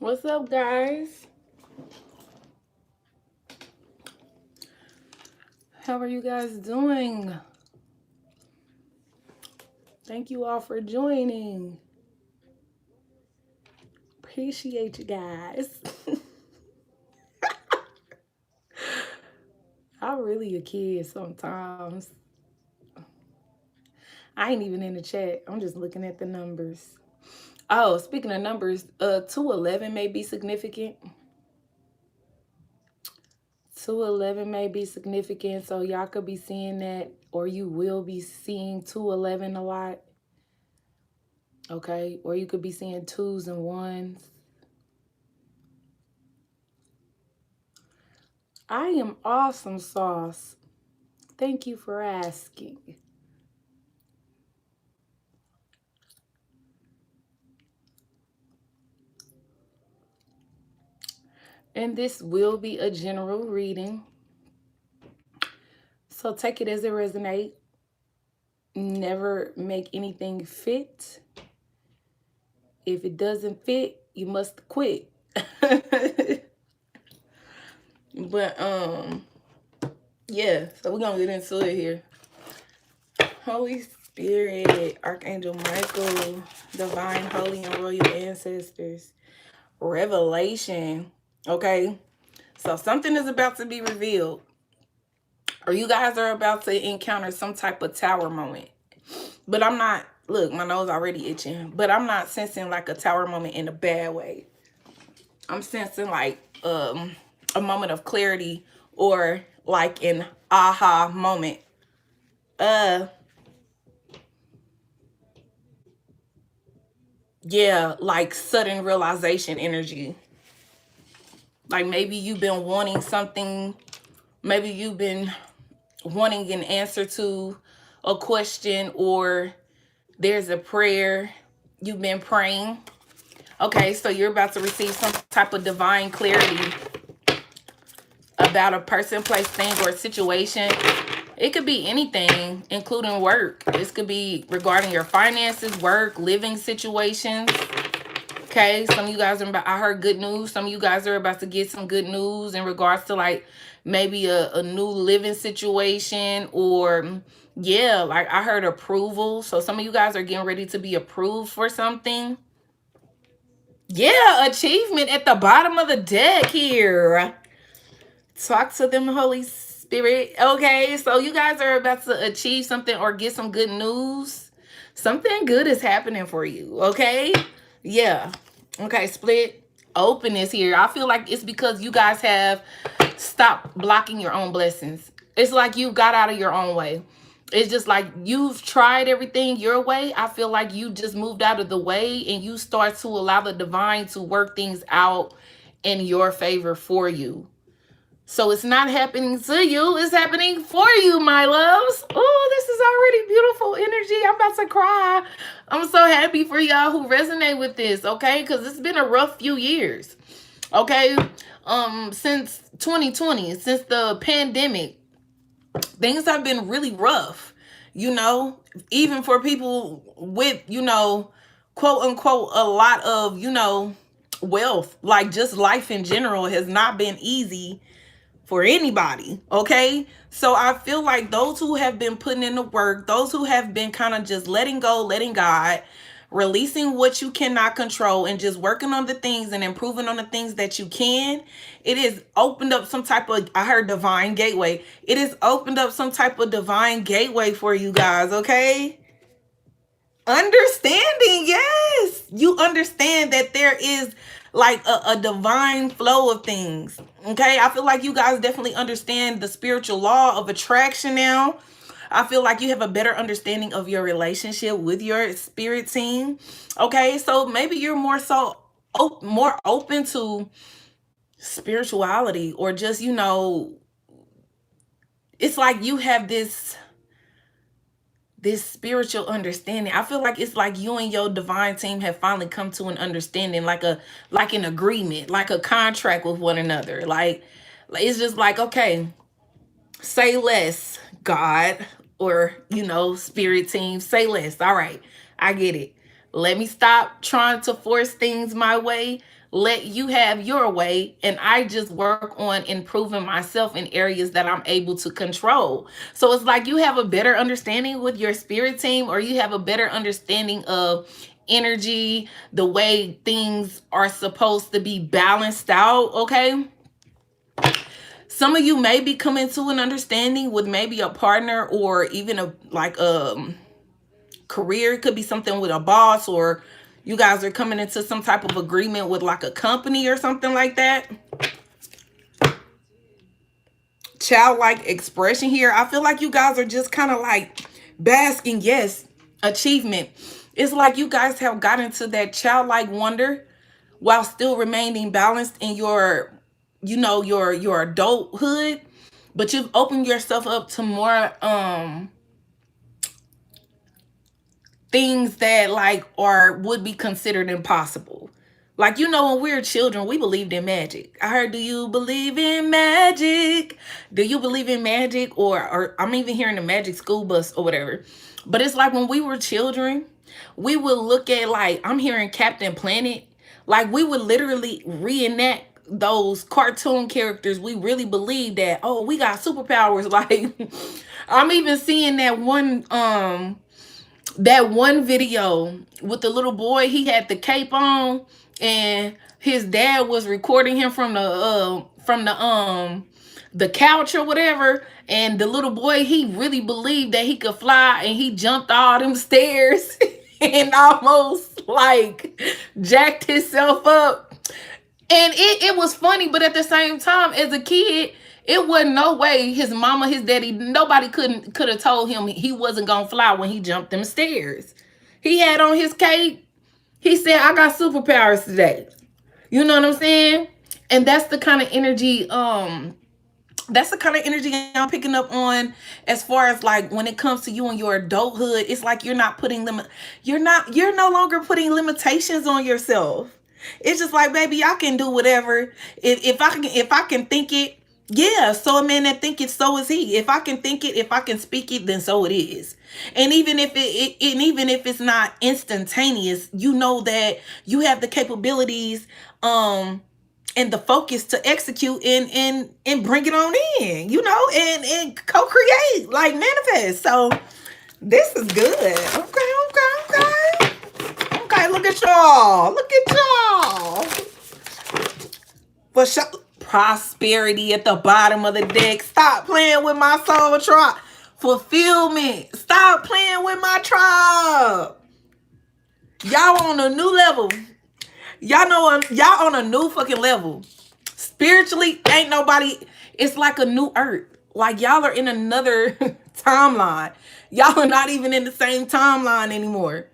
What's up, guys? How are you guys doing? Thank you all for joining. Appreciate you guys. I'm really a kid sometimes. I ain't even in the chat. I'm just looking at the numbers. Oh, speaking of numbers, 211 may be significant. 211 may be significant, so y'all could be seeing that, or you will be seeing 211 a lot. Okay, or you could be seeing twos and ones. I am awesome, Sauce. Thank you for asking. And this will be a general reading, so take it as it resonates. Never make anything fit. If it doesn't fit, you must quit. But yeah, so we're gonna get into it here. Holy Spirit, Archangel Michael, divine, holy, and royal ancestors, revelation. Okay, so something is about to be revealed, or you guys are about to encounter some type of tower moment. But I'm not, look, my nose already itching, but I'm not sensing like a tower moment in a bad way. I'm sensing like a moment of clarity, or like an aha moment. Yeah, like sudden realization energy. Like maybe you've been wanting something, maybe you've been wanting an answer to a question, or there's a prayer you've been praying. Okay, so you're about to receive some type of divine clarity about a person, place, thing, or situation. It could be anything, including work. This could be regarding your finances, work, living situations. Okay, some of you guys are about, I heard good news. Some of you guys are about to get some good news in regards to like maybe a new living situation, or yeah, like I heard approval. So some of you guys are getting ready to be approved for something. Yeah, achievement at the bottom of the deck here. Talk to them, Holy Spirit. Okay, so you guys are about to achieve something or get some good news. Something good is happening for you, okay? Yeah. Okay, split openness here. I feel like it's because you guys have stopped blocking your own blessings. It's like you got out of your own way. It's just like you've tried everything your way. I feel like you just moved out of the way and you start to allow the divine to work things out in your favor for you. So it's not happening to you, it's happening for you, my loves. Oh, this is already beautiful energy. I'm about to cry. I'm so happy for y'all who resonate with this, okay? Because it's been a rough few years, okay? Since 2020, since the pandemic, things have been really rough, you know, even for people with, you know, quote unquote, a lot of, you know, wealth. Like just life in general has not been easy for anybody, okay? So I feel like those who have been putting in the work, those who have been kind of just letting go, letting God, releasing what you cannot control, and just working on the things and improving on the things that you can, it has opened up some type of, I heard divine gateway. It has opened up some type of divine gateway for you guys, okay? Understanding, yes. You understand that there is like a divine flow of things, okay? I feel like you guys definitely understand the spiritual law of attraction now. I feel like you have a better understanding of your relationship with your spirit team, okay? So maybe you're more so more open to spirituality, or just, you know, it's like you have this spiritual understanding. I feel like it's like you and your divine team have finally come to an understanding, like an agreement, like a contract with one another. Like it's just like, okay, say less, God, or, you know, spirit team, say less. All right, I get it. Let me stop trying to force things my way. let you have your way, and I just work on improving myself in areas that I'm able to control. So it's like you have a better understanding with your spirit team, or you have a better understanding of energy, the way things are supposed to be balanced out, okay? Some of you may be coming to an understanding with maybe a partner, or even a career. It could be something with a boss, or you guys are coming into some type of agreement with like a company or something like that. Childlike expression here. I feel like you guys are just kind of like basking, yes, achievement. It's like you guys have gotten to that childlike wonder while still remaining balanced in your, you know, your adulthood, but you've opened yourself up to more things that like would be considered impossible. Like, you know, when we were children, we believed in magic. I heard, do you believe in magic? Do you believe in magic? Or I'm even hearing the magic school bus or whatever. But it's like when we were children, we would look at, like, I'm hearing Captain Planet. Like, we would literally reenact those cartoon characters. We really believe that, oh, we got superpowers. Like, I'm even seeing that one video with the little boy. He had the cape on, and his dad was recording him from the couch or whatever, and the little boy, he really believed that he could fly, and he jumped all them stairs and almost like jacked himself up. And it was funny, but at the same time, as a kid, it wasn't no way his mama, his daddy, nobody could have told him he wasn't gonna fly when he jumped them stairs. He had on his cape. He said, I got superpowers today. You know what I'm saying? And that's the kind of energy, I'm picking up on, as far as like when it comes to you and your adulthood. It's like you're no longer putting limitations on yourself. It's just like, baby, I can do whatever. If I can think it, yeah. So a man that think it, so is he. If I can think it, if I can speak it, then so it is. And even if even if it's not instantaneous, you know that you have the capabilities, and the focus to execute and bring it on in, you know, and co-create, like manifest. So this is good. Okay, look at y'all. For sure. Prosperity at the bottom of the deck. Stop playing with my soul tribe. Fulfillment. Stop playing with my tribe. Y'all on a new level. Y'all know y'all on a new fucking level. Spiritually, ain't nobody. It's like a new earth. Like, y'all are in another timeline. Y'all are not even in the same timeline anymore.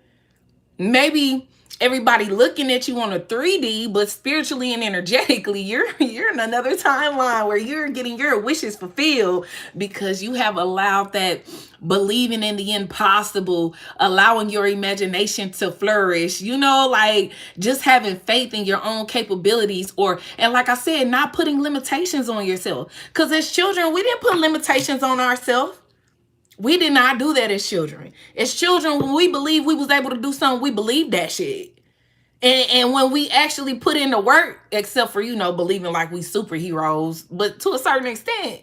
Maybe everybody looking at you on a 3D, but spiritually and energetically, you're in another timeline where you're getting your wishes fulfilled, because you have allowed that believing in the impossible, allowing your imagination to flourish, you know, like just having faith in your own capabilities, and like I said, not putting limitations on yourself. Because as children, we didn't put limitations on ourselves. We did not do that as children. As children, when we believed we was able to do something, we believed that shit. And when we actually put in the work, except for, you know, believing like we superheroes, but to a certain extent,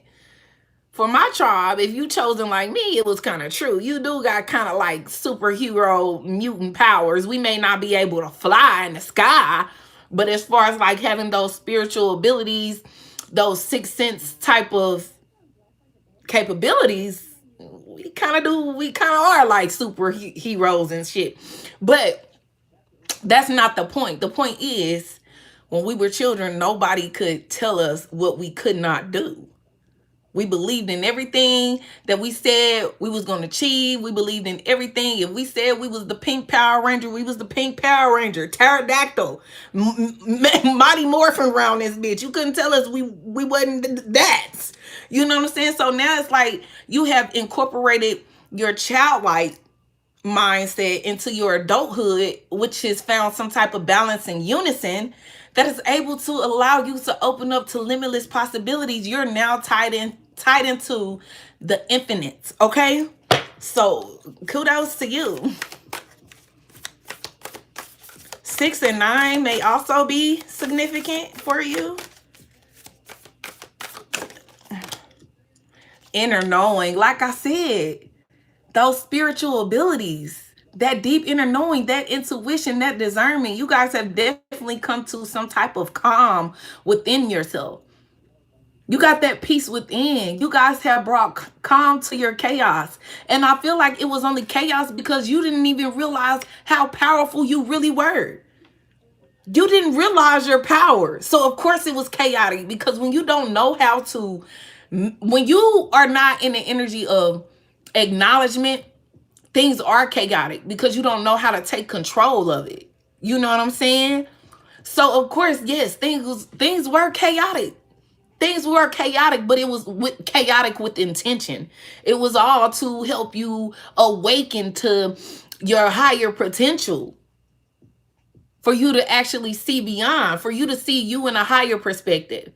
for my tribe, if you chosen like me, it was kind of true. You do got kind of like superhero mutant powers. We may not be able to fly in the sky, but as far as like having those spiritual abilities, those sixth sense type of capabilities, we kind of are like superheroes and shit. But that's not the point. The point is, when we were children, nobody could tell us what we could not do. We believed in everything that we said we was going to achieve. We believed in everything. If we said we was the pink Power Ranger, we was the pink Power Ranger. Pterodactyl, Mighty Morphin around this bitch. You couldn't tell us we wasn't that. You know what I'm saying? So now it's like you have incorporated your childlike mindset into your adulthood, which has found some type of balance and unison that is able to allow you to open up to limitless possibilities. You're now tied into the infinite. Okay, so kudos to you. 6 and 9 may also be significant for you. Inner knowing, like I said, those spiritual abilities, that deep inner knowing, that intuition, that discernment, you guys have definitely come to some type of calm within yourself. You got that peace within. You guys have brought calm to your chaos. And I feel like it was only chaos because you didn't even realize how powerful you really were. You didn't realize your power. So of course it was chaotic, because when you don't know how to, when you are not in the energy of acknowledgement, things are chaotic because you don't know how to take control of it. You know what I'm saying? So of course, yes, things were chaotic. Things were chaotic, but it was chaotic with intention. It was all to help you awaken to your higher potential, for you to actually see beyond, for you to see you in a higher perspective.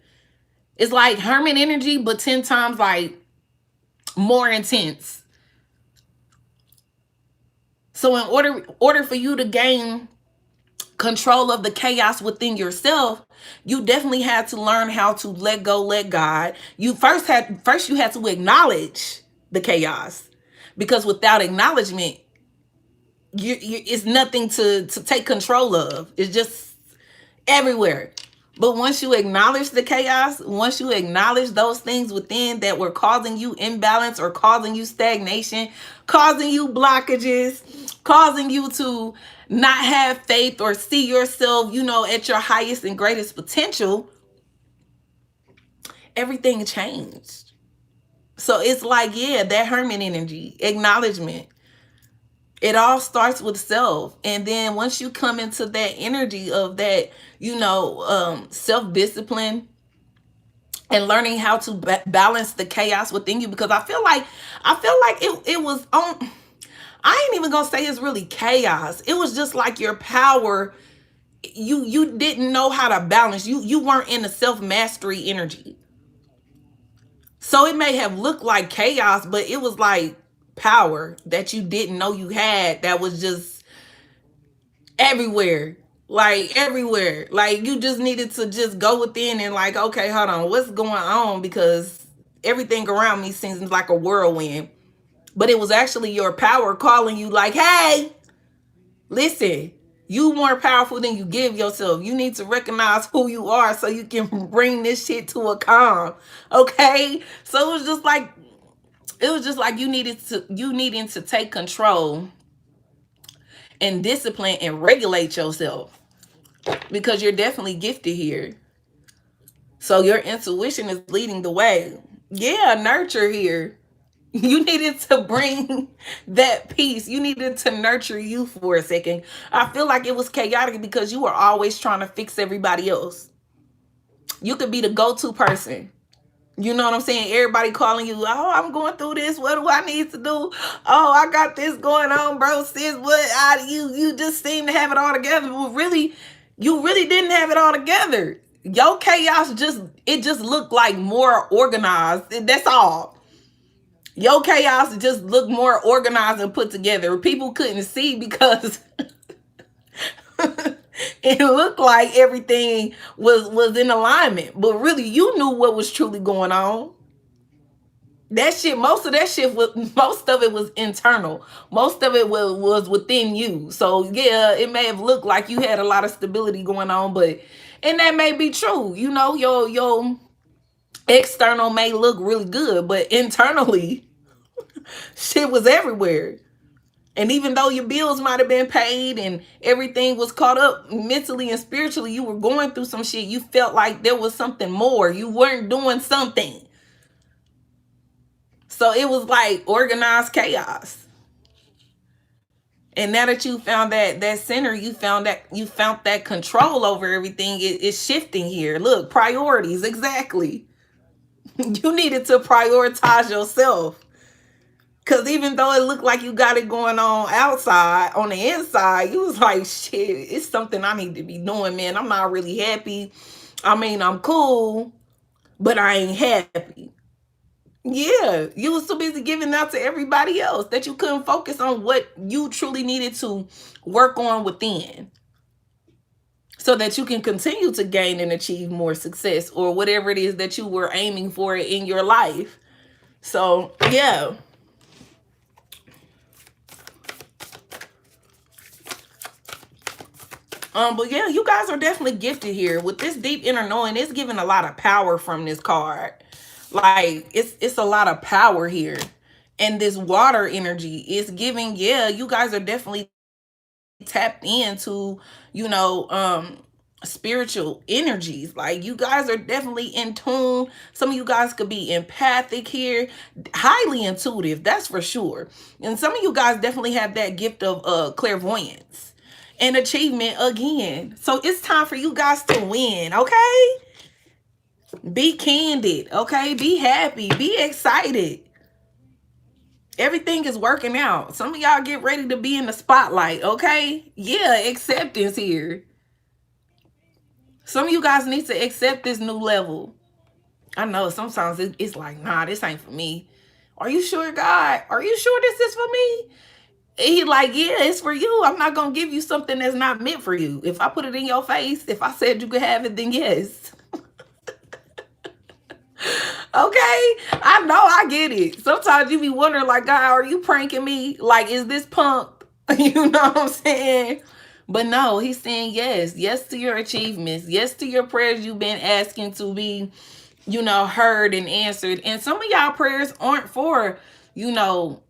It's like Hermit energy, but 10 times like more intense. So in order for you to gain control of the chaos within yourself, you definitely had to learn how to let go, let God. You first you had to acknowledge the chaos, because without acknowledgement, it's nothing to take control of. It's just everywhere. But once you acknowledge the chaos, once you acknowledge those things within that were causing you imbalance or causing you stagnation, causing you blockages, causing you to not have faith or see yourself, at your highest and greatest potential, everything changed. So it's like, yeah, that Hermit energy, acknowledgement. It all starts with self. And then once you come into that energy of that, self-discipline and learning how to balance the chaos within you, because I feel like it was on, I ain't even gonna say it's really chaos. It was just like your power, you didn't know how to balance. You weren't in the self-mastery energy. So it may have looked like chaos, but it was like power that you didn't know you had, that was just everywhere. Like everywhere. Like you just needed to just go within and like, okay, hold on, what's going on? Because everything around me seems like a whirlwind. But it was actually your power calling you like, hey, listen, you more powerful than you give yourself. You need to recognize who you are so you can bring this shit to a calm. Okay? So it was just like you needing to take control and discipline and regulate yourself, because you're definitely gifted here. So your intuition is leading the way. Yeah, nurture here. You needed to bring that peace. You needed to nurture you for a second. I feel like it was chaotic because you were always trying to fix everybody else. You could be the go-to person. You know what I'm saying? Everybody calling you, oh, I'm going through this. What do I need to do? Oh, I got this going on, bro. Sis, you just seem to have it all together. Well, really, you really didn't have it all together. Your chaos just looked like more organized. That's all. Your chaos just looked more organized and put together. People couldn't see because it looked like everything was in alignment. But really, you knew what was truly going on. That shit, most of it was internal. Most of it was within you. So yeah, it may have looked like you had a lot of stability going on, and that may be true. Your external may look really good, but internally, shit was everywhere. And even though your bills might have been paid and everything was caught up mentally and spiritually, you were going through some shit. You felt like there was something more. You weren't doing something. So it was like organized chaos. And now that you found that center, you found that control over everything. It's shifting here. Look, priorities, exactly. You needed to prioritize yourself. Because even though it looked like you got it going on outside, on the inside, you was like, shit, it's something I need to be doing, man. I'm not really happy. I mean, I'm cool, but I ain't happy. Yeah, you was so busy giving out to everybody else that you couldn't focus on what you truly needed to work on within. so that you can continue to gain and achieve more success or whatever it is that you were aiming for in your life. So, yeah. But yeah, you guys are definitely gifted here. With this deep inner knowing, it's giving a lot of power from this card. Like, it's a lot of power here. And this water energy is giving, yeah, you guys are definitely tapped into, you know, spiritual energies. Like, you guys are definitely in tune. Some of you guys could be empathic here, highly intuitive, that's for sure. And some of you guys definitely have that gift of clairvoyance and achievement again. So it's time for you guys to win, okay? Be candid, okay? Be happy, be excited. Everything is working out. Some of y'all get ready to be in the spotlight, okay? Yeah, acceptance here. Some of you guys need to accept this new level. I know sometimes it's like, nah, this ain't for me. Are you sure, God? Are you sure this is for me? And he like, yeah, it's for you. I'm not going to give you something that's not meant for you. If I put it in your face, if I said you could have it, then yes. Okay, I know, I get it. Sometimes you be wondering, like, God, are you pranking me? Like, is this punk? You know what I'm saying? But no, he's saying yes. Yes to your achievements. Yes to your prayers you've been asking to be, you know, heard and answered. And some of y'all prayers aren't for, you know,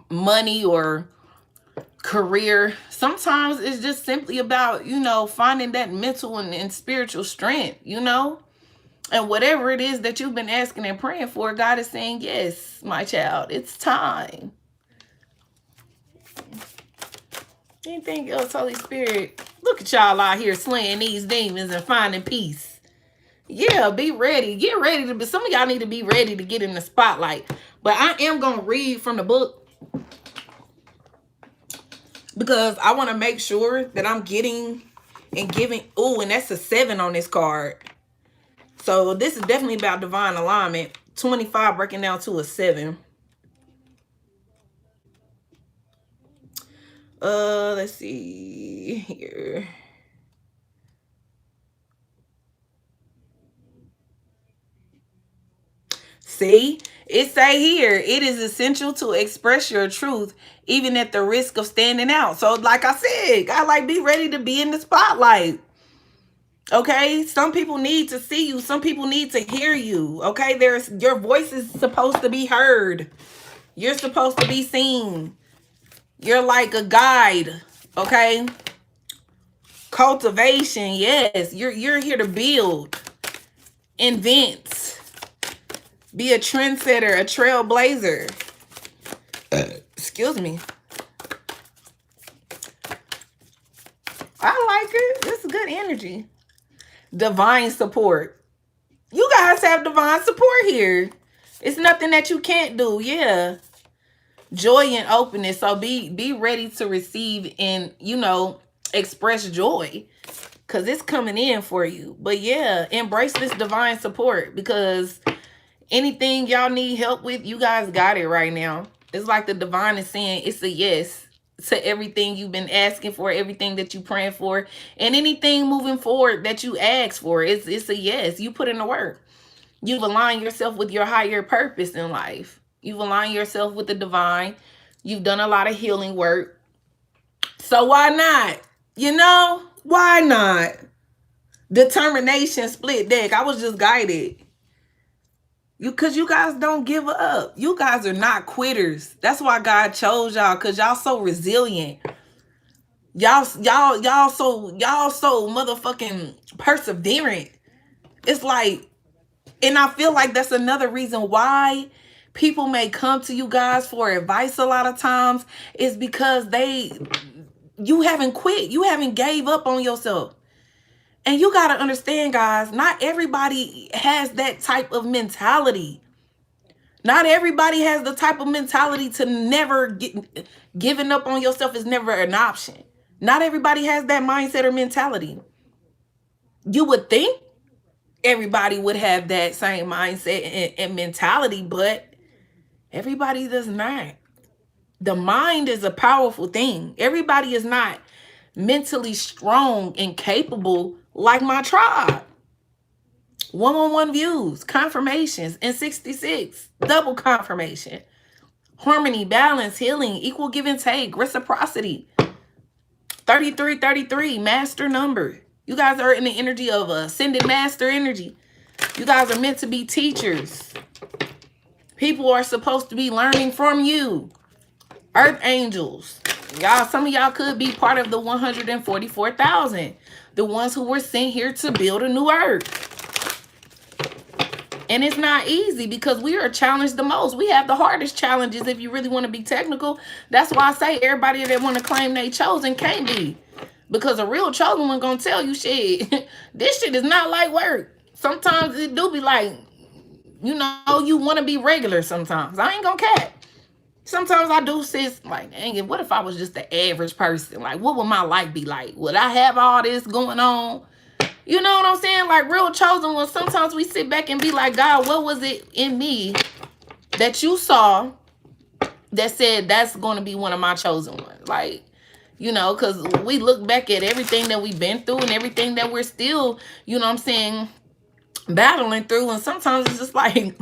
money or career. Sometimes it's just simply about, you know, finding that mental and spiritual strength, you know? And whatever it is that you've been asking and praying for, God is saying, yes, my child, it's time. Anything else, Holy Spirit? Look at y'all out here slaying these demons and finding peace. Yeah, be ready. Get ready to be. Some of y'all need to be ready to get in the spotlight. But I am going to read from the book because I want to make sure that I'm getting and giving. Oh, and that's a 7 on this card. So this is definitely about divine alignment. 25 breaking down to a 7. Let's see here. See, it say here, it is essential to express your truth, even at the risk of standing out. So like I said, God, like, be ready to be in the spotlight. Okay, some people need to see you. Some people need to hear you. Okay, your voice is supposed to be heard. You're supposed to be seen. You're like a guide. Okay, cultivation. Yes, you're here to build, invent, be a trendsetter, a trailblazer. Excuse me. I like it. This is good energy. Divine support. You guys have divine support here. It's nothing that you can't do. Yeah. Joy and openness. So be ready to receive and, you know, express joy, because it's coming in for you. But yeah, embrace this divine support, because anything y'all need help with, you guys got it right now. It's like the divine is saying it's a yes to everything you've been asking for, everything that you praying for, and anything moving forward that you ask for. It's a yes. You put in the work. You've aligned yourself with your higher purpose in life. You've aligned yourself with the divine. You've done a lot of healing work. So why not? You know, why not? Determination, split deck. I was just guided. Because you guys don't give up. You guys are not quitters. That's why God chose y'all, because y'all so resilient. Y'all so motherfucking perseverant. It's like, and I feel like that's another reason why people may come to you guys for advice a lot of times, is because you haven't quit. You haven't gave up on yourself. And you got to understand, guys, not everybody has that type of mentality. Not everybody has the type of mentality to never giving up on yourself is never an option. Not everybody has that mindset or mentality. You would think everybody would have that same mindset and mentality, but everybody does not. The mind is a powerful thing. Everybody is not mentally strong and capable like my tribe. One-on-one views, confirmations, and 66, double confirmation. Harmony, balance, healing, equal give and take, reciprocity. 3333, master number. You guys are in the energy of ascended master energy. You guys are meant to be teachers. People are supposed to be learning from you. Earth angels. Y'all, some of y'all could be part of the 144,000. The ones who were sent here to build a new earth. And it's not easy because we are challenged the most. We have the hardest challenges if you really want to be technical. That's why I say everybody that want to claim they chosen can't be. Because a real chosen one gonna tell you, shit, this shit is not like work. Sometimes it do be like, you know, you want to be regular sometimes. I ain't gonna cap. Sometimes I do sit like, dang it, what if I was just the average person? Like, what would my life be like? Would I have all this going on? You know what I'm saying? Like, real chosen ones, sometimes we sit back and be like, God, what was it in me that you saw that said that's going to be one of my chosen ones? Like, you know, because we look back at everything that we've been through and everything that we're still, you know what I'm saying, battling through. And sometimes it's just like,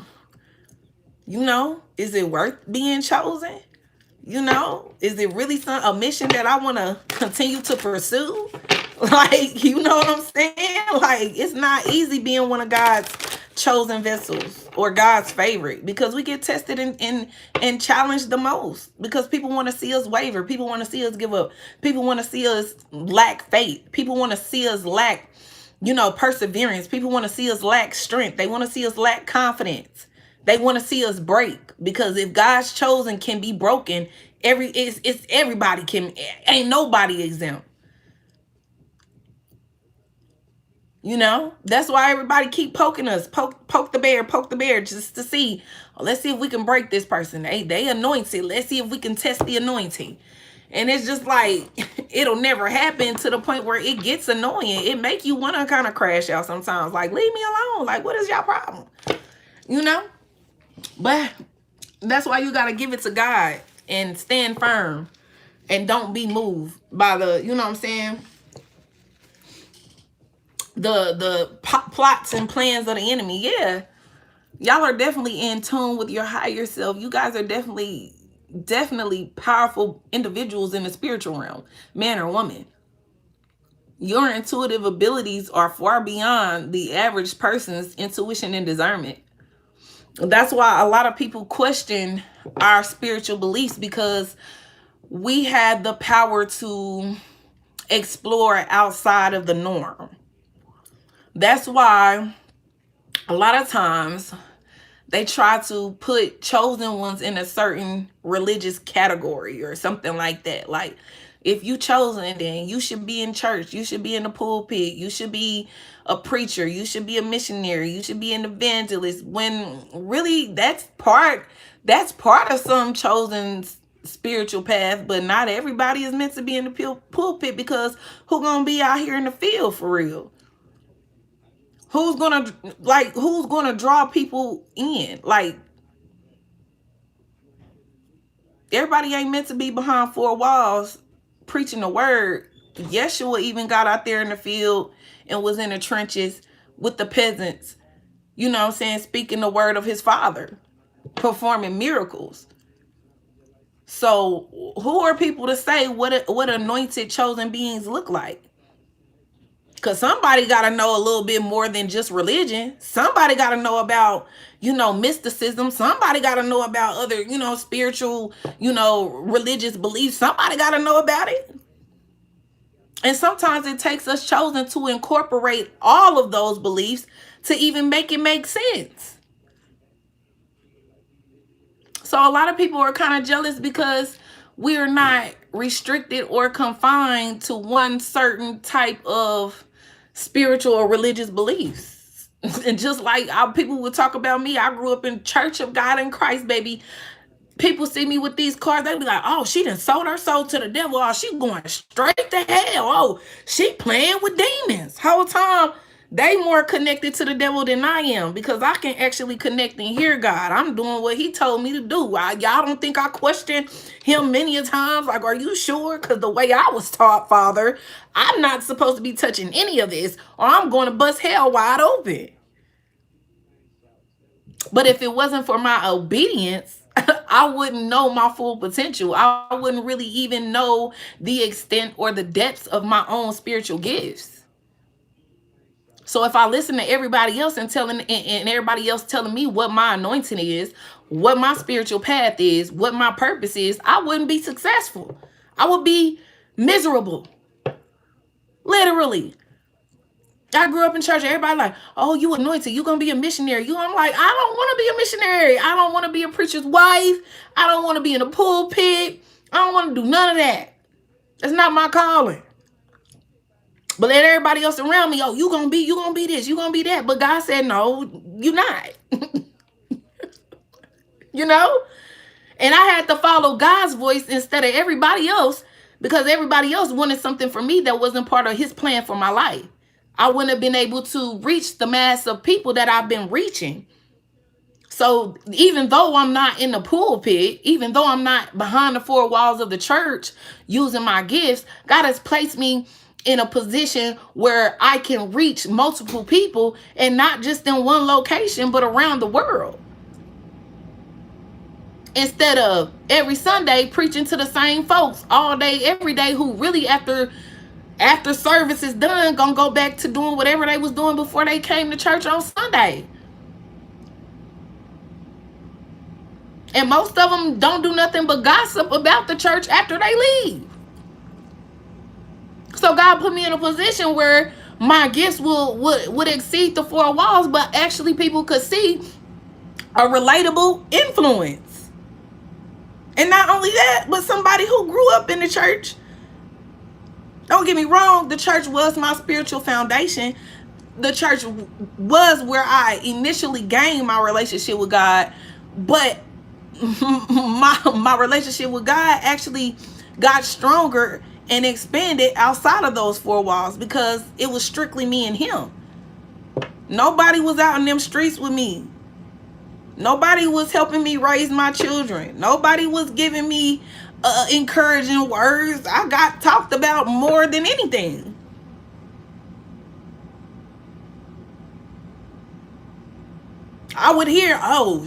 you know, is it worth being chosen? You know, is it really a mission that I want to continue to pursue? Like, you know what I'm saying? Like, it's not easy being one of God's chosen vessels or God's favorite, because we get tested and challenged the most, because people want to see us waver. People want to see us give up. People want to see us lack faith. People want to see us lack, you know, perseverance. People want to see us lack strength. They want to see us lack confidence. They want to see us break, because if God's chosen can be broken, it's everybody can, ain't nobody exempt. You know, that's why everybody keep poking us, poke the bear just to see, oh, let's see if we can break this person. They anointed. Let's see if we can test the anointing. And it's just like, it'll never happen, to the point where it gets annoying. It make you want to kind of crash out sometimes. Like, leave me alone. Like, what is y'all problem? You know? But that's why you got to give it to God and stand firm and don't be moved by the, you know what I'm saying, the plots and plans of the enemy. Yeah, y'all are definitely in tune with your higher self. You guys are definitely powerful individuals in the spiritual realm, man or woman. Your intuitive abilities are far beyond the average person's intuition and discernment. That's why a lot of people question our spiritual beliefs, because we had the power to explore outside of the norm. That's why a lot of times they try to put chosen ones in a certain religious category or something like that. Like, if you chosen, then you should be in church. You should be in the pulpit. You should be a preacher. You should be a missionary. You should be an evangelist. When really that's part of some chosen spiritual path, but not everybody is meant to be in the pulpit, because who gonna be out here in the field for real? Who's gonna draw people in? Like, everybody ain't meant to be behind four walls preaching the word. Yeshua even got out there in the field and was in the trenches with the peasants, you know what I'm saying, speaking the word of his Father, performing miracles. So who are people to say what anointed chosen beings look like? Because somebody got to know a little bit more than just religion. Somebody got to know about, you know, mysticism. Somebody got to know about other, you know, spiritual, you know, religious beliefs. Somebody got to know about it. And sometimes it takes us chosen to incorporate all of those beliefs to even make it make sense. So a lot of people are kind of jealous because we're not restricted or confined to one certain type of spiritual or religious beliefs. And just like people would talk about me, I grew up in Church of God in Christ, baby. People see me with these cards, they be like, oh, she done sold her soul to the devil. Oh, she going straight to hell. Oh, she playing with demons. Whole time They more connected to the devil than I am, because I can actually connect and hear God. I'm doing what he told me to do. Y'all don't think I questioned him many a times? Like, are you sure? Because the way I was taught, Father, I'm not supposed to be touching any of this, or I'm going to bust hell wide open. But if it wasn't for my obedience, I wouldn't know my full potential. I wouldn't really even know the extent or the depths of my own spiritual gifts. So if I listen to everybody else and everybody else telling me what my anointing is, what my spiritual path is, what my purpose is, I wouldn't be successful. I would be miserable. Literally. I grew up in church. Everybody like, oh, you anointed. You gonna be a missionary. I'm like, I don't want to be a missionary. I don't want to be a preacher's wife. I don't want to be in a pulpit. I don't want to do none of that. It's not my calling. But let everybody else around me, oh, you gonna be this, you gonna be that. But God said, no, you're not. You know? And I had to follow God's voice instead of everybody else, because everybody else wanted something for me that wasn't part of his plan for my life. I wouldn't have been able to reach the mass of people that I've been reaching. So even though I'm not in the pulpit, even though I'm not behind the four walls of the church using my gifts, God has placed me in a position where I can reach multiple people, and not just in one location, but around the world. Instead of every Sunday preaching to the same folks all day, every day, who really after service is done, gonna go back to doing whatever they was doing before they came to church on Sunday. And most of them don't do nothing but gossip about the church after they leave. So God put me in a position where my gifts would exceed the four walls, but actually people could see a relatable influence. And not only that, but somebody who grew up in the church. Don't get me wrong, the church was my spiritual foundation. The church was where I initially gained my relationship with God. But my relationship with God actually got stronger and expanded outside of those four walls, because it was strictly me and him. Nobody was out in them streets with me. Nobody was helping me raise my children. Nobody was giving me encouraging words. I got talked about more than anything. I would hear, oh,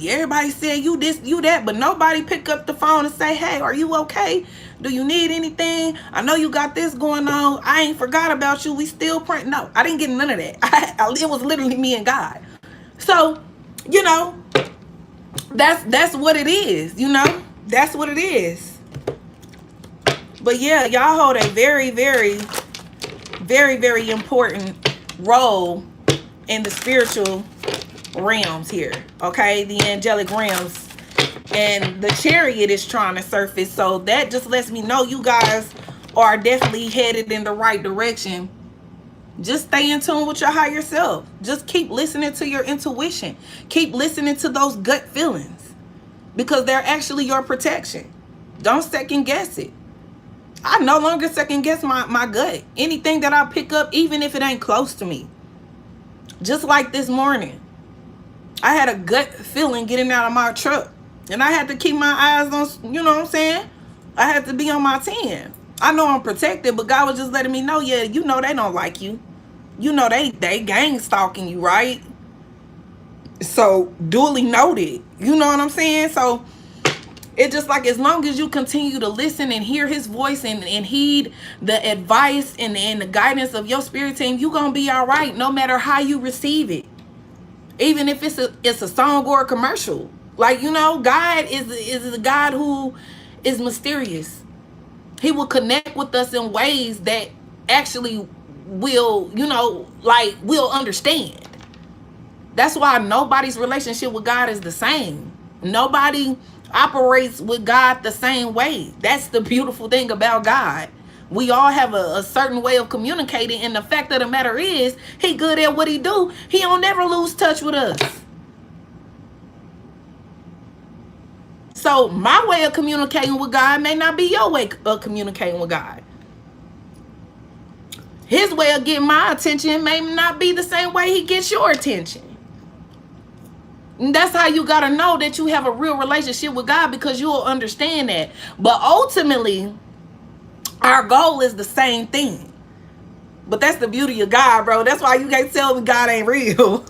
everybody said you this, you that, but nobody pick up the phone and say, hey, are you okay? Do you need anything? I know you got this going on. I ain't forgot about you. We still praying. No, I didn't get none of that. It was literally me and God. So, you know, that's what it is, you know? That's what it is. But yeah, y'all hold a very, very, very, very important role in the spiritual realms here, okay? The angelic realms. And the chariot is trying to surface. So that just lets me know you guys are definitely headed in the right direction. Just stay in tune with your higher self. Just keep listening to your intuition. Keep listening to those gut feelings, because they're actually your protection. Don't second guess it. I no longer second guess my gut. Anything that I pick up, even if it ain't close to me. Just like this morning, I had a gut feeling getting out of my truck, and I had to keep my eyes on, you know what I'm saying? I had to be on my 10. I know I'm protected, but God was just letting me know, yeah, you know they don't like you. You know they gang stalking you, right? So duly noted. You know what I'm saying? So it's just like, as long as you continue to listen and hear his voice and heed the advice and the guidance of your spirit team, you're going to be all right, no matter how you receive it. Even if it's a song or a commercial. Like, you know, God is a God who is mysterious. He will connect with us in ways that actually will, you know, like, we'll understand. That's why nobody's relationship with God is the same. Nobody operates with God the same way. That's the beautiful thing about God. We all have a certain way of communicating, and the fact of the matter is, he good at what he do. He don't never lose touch with us. So my way of communicating with God may not be your way of communicating with God. His way of getting my attention may not be the same way he gets your attention. And that's how you got to know that you have a real relationship with God, because you will understand that. But ultimately, our goal is the same thing. But that's the beauty of God, bro. That's why you can't tell me God ain't real.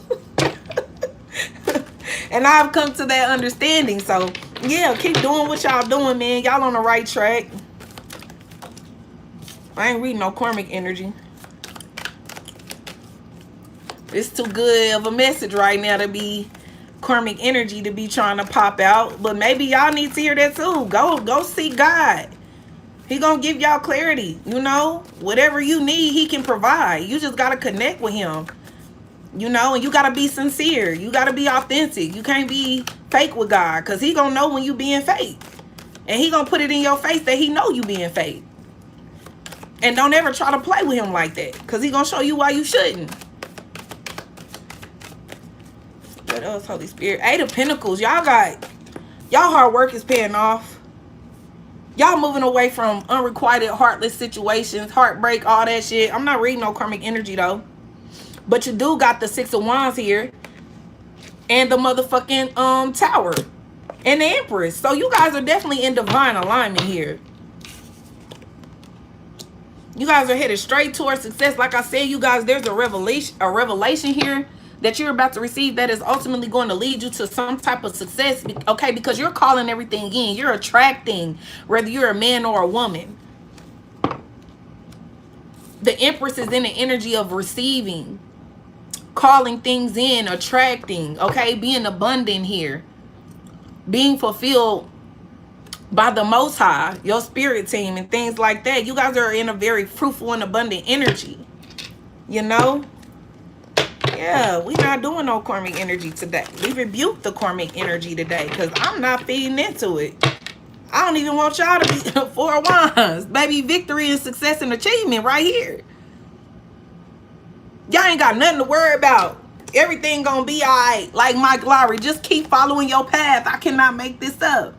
And I've come to that understanding. So, yeah, keep doing what y'all doing, man. Y'all on the right track. I ain't reading no karmic energy. It's too good of a message right now to be karmic energy to be trying to pop out. But maybe y'all need to hear that too. Go seek God. He gonna give y'all clarity. You know, whatever you need, he can provide. You just gotta connect with him. You know, and you gotta be sincere. You gotta be authentic. You can't be fake with God, because he gonna know when you being fake. And he gonna put it in your face that he know you being fake. And don't ever try to play with him like that, because he gonna show you why you shouldn't. What else, Holy Spirit? 8 of Pentacles. Y'all hard work is paying off. Y'all moving away from unrequited, heartless situations, heartbreak, all that shit. I'm not reading no karmic energy though. But you do got the 6 of Wands here. And the motherfucking Tower. And the Empress. So you guys are definitely in divine alignment here. You guys are headed straight towards success. Like I said, you guys, there's a revelation here that you're about to receive that is ultimately going to lead you to some type of success. Okay, because you're calling everything in. You're attracting, whether you're a man or a woman. The Empress is in the energy of receiving, calling things in, attracting, okay, being abundant here, being fulfilled by the Most High, your spirit team and things like that. You guys are in a very fruitful and abundant energy, you know. Yeah, we're not doing no karmic energy today. We rebuke the karmic energy today, because I'm not feeding into it. I don't even want y'all to be 4 of Wands. Baby, victory and success and achievement right here. Y'all ain't got nothing to worry about. Everything gonna be all right. Like Mike Lowry, just keep following your path. I cannot make this up.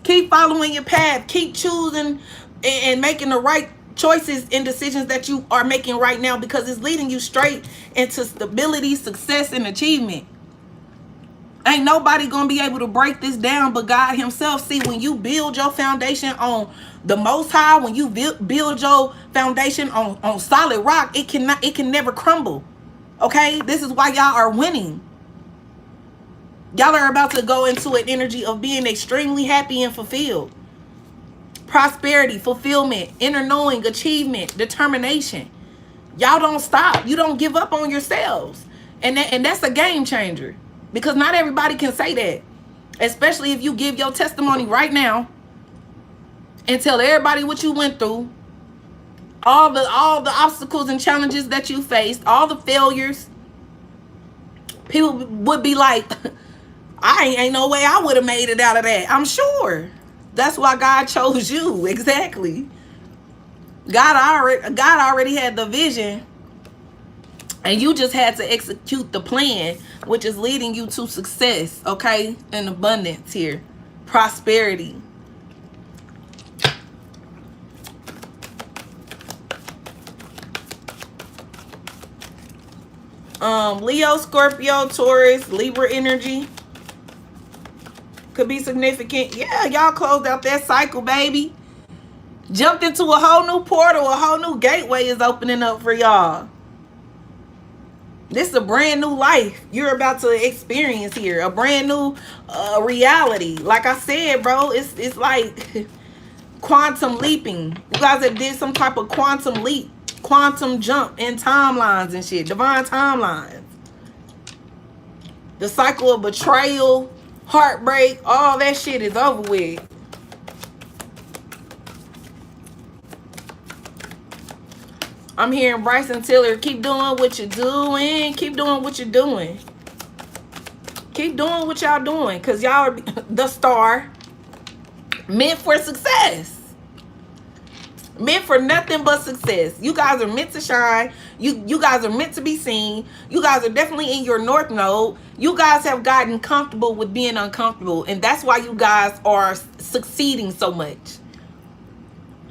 Keep following your path. Keep choosing and making the right choices and decisions that you are making right now, because it's leading you straight into stability, success, and achievement. Ain't nobody gonna be able to break this down but God himself. See, when you build your foundation on the Most High, when you build your foundation on solid rock, it can never crumble. Okay, this is why y'all are winning. Y'all are about to go into an energy of being extremely happy and fulfilled. Prosperity, fulfillment, inner knowing, achievement, determination. Y'all don't stop. You don't give up on yourselves. And that's a game changer. Because not everybody can say that. Especially if you give your testimony right now and tell everybody what you went through. All the obstacles and challenges that you faced. All the failures. People would be like, ain't no way I would have made it out of that. I'm sure. That's why God chose you. Exactly. God already had the vision. And you just had to execute the plan, which is leading you to success, okay? And abundance here. Prosperity. Leo, Scorpio, Taurus, Libra energy. Could be significant. Yeah, y'all closed out that cycle, baby. Jumped into a whole new portal. A whole new gateway is opening up for y'all. This is a brand new life you're about to experience here. A brand new reality. Like I said, bro, it's like quantum leaping. You guys have did some type of quantum leap. Quantum jump in timelines and shit. Divine timelines. The cycle of betrayal, heartbreak, all that shit is over with. I'm hearing Bryson Tiller, keep doing what you're doing. Keep doing what you're doing. Keep doing what y'all doing. Because y'all are the star. Meant for success. Meant for nothing but success. You guys are meant to shine. You guys are meant to be seen. You guys are definitely in your North Node. You guys have gotten comfortable with being uncomfortable. And that's why you guys are succeeding so much.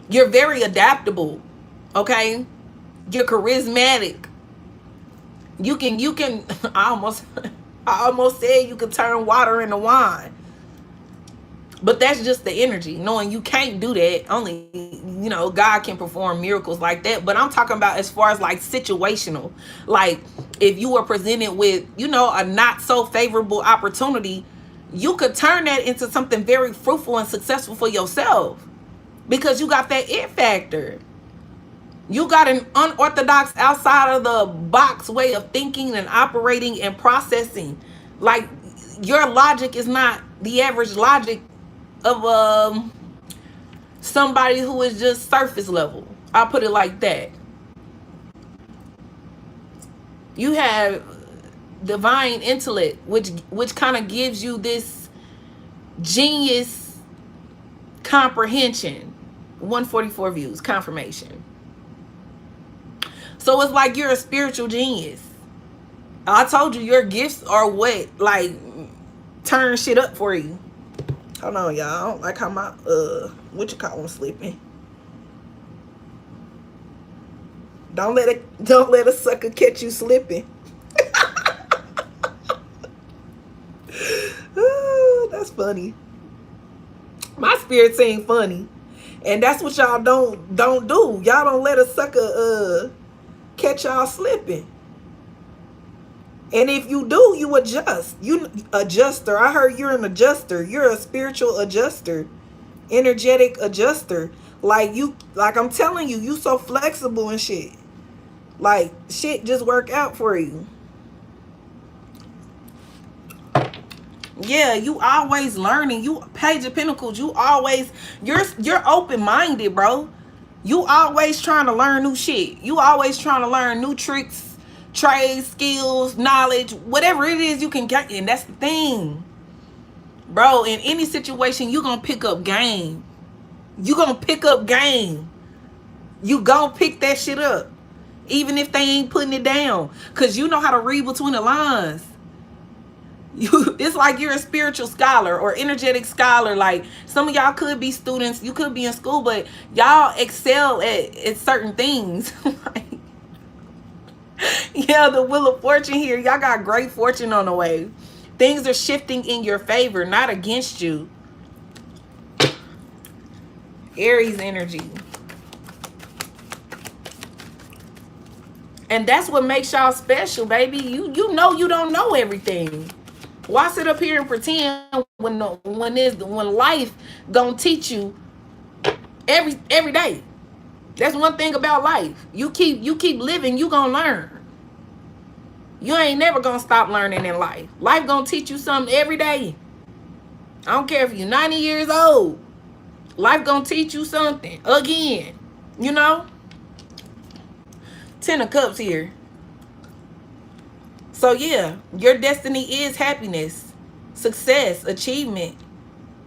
You're very adaptable, okay? You're charismatic. You can I almost said you could turn water into wine. But that's just the energy, knowing you can't do that. Only, God can perform miracles like that. But I'm talking about as far as like situational. Like if you were presented with, a not so favorable opportunity, you could turn that into something very fruitful and successful for yourself because you got that it factor. You got an unorthodox, outside of the box way of thinking and operating and processing. Like your logic is not the average logic of somebody who is just surface level. I'll put it like that. You have divine intellect, which kind of gives you this genius comprehension. 144 views, confirmation. So it's like you're a spiritual genius. I told you your gifts are what like turn shit up for you. Hold on, y'all. I don't like how my what you call them sleeping. Don't let a sucker catch you slipping. Oh, that's funny. My spirit saying funny. And that's what y'all don't do. Y'all don't let a sucker catch y'all slipping. And if you do, you adjust. You adjuster. I heard you're an adjuster. You're a spiritual adjuster. Energetic adjuster. Like I'm telling you, you so flexible and shit. Like shit just work out for you. Yeah, you always learning. You Page of Pentacles, you're open-minded, bro. You always trying to learn new shit. You always trying to learn new tricks, trades, skills, knowledge, whatever it is you can get. And that's the thing, bro. In any situation, you gonna pick up game. You gonna pick up game. You gonna pick that shit up, even if they ain't putting it down, because you know how to read between the lines. It's like you're a spiritual scholar or energetic scholar. Like some of y'all could be students, you could be in school, but y'all excel at certain things. Like, yeah, the Wheel of Fortune here. Y'all got great fortune on the way. Things are shifting in your favor, not against you. Aries energy. And that's what makes y'all special, baby. You know you don't know everything. Why sit up here and pretend when life gonna teach you every day? That's one thing about life. You keep living, you gonna learn. You ain't never gonna stop learning in life. Life gonna teach you something every day. I don't care if you're 90 years old. Life gonna teach you something again. 10 of Cups here. So yeah, your destiny is happiness, success, achievement,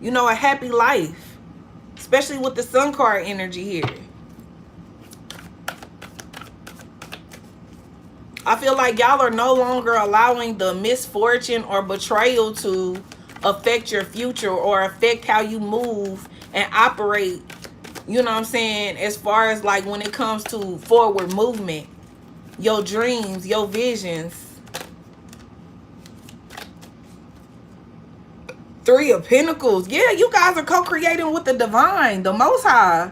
a happy life, especially with the Sun card energy here. I feel like y'all are no longer allowing the misfortune or betrayal to affect your future or affect how you move and operate, you know what I'm saying, as far as like when it comes to forward movement, your dreams, your visions. 3 of Pentacles. Yeah, you guys are co-creating with the divine, the Most High.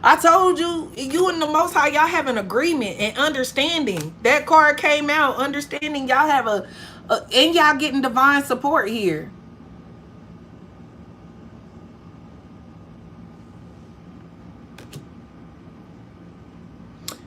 I told you, you and the Most High, y'all have an agreement and understanding. That card came out, understanding y'all have and y'all getting divine support here.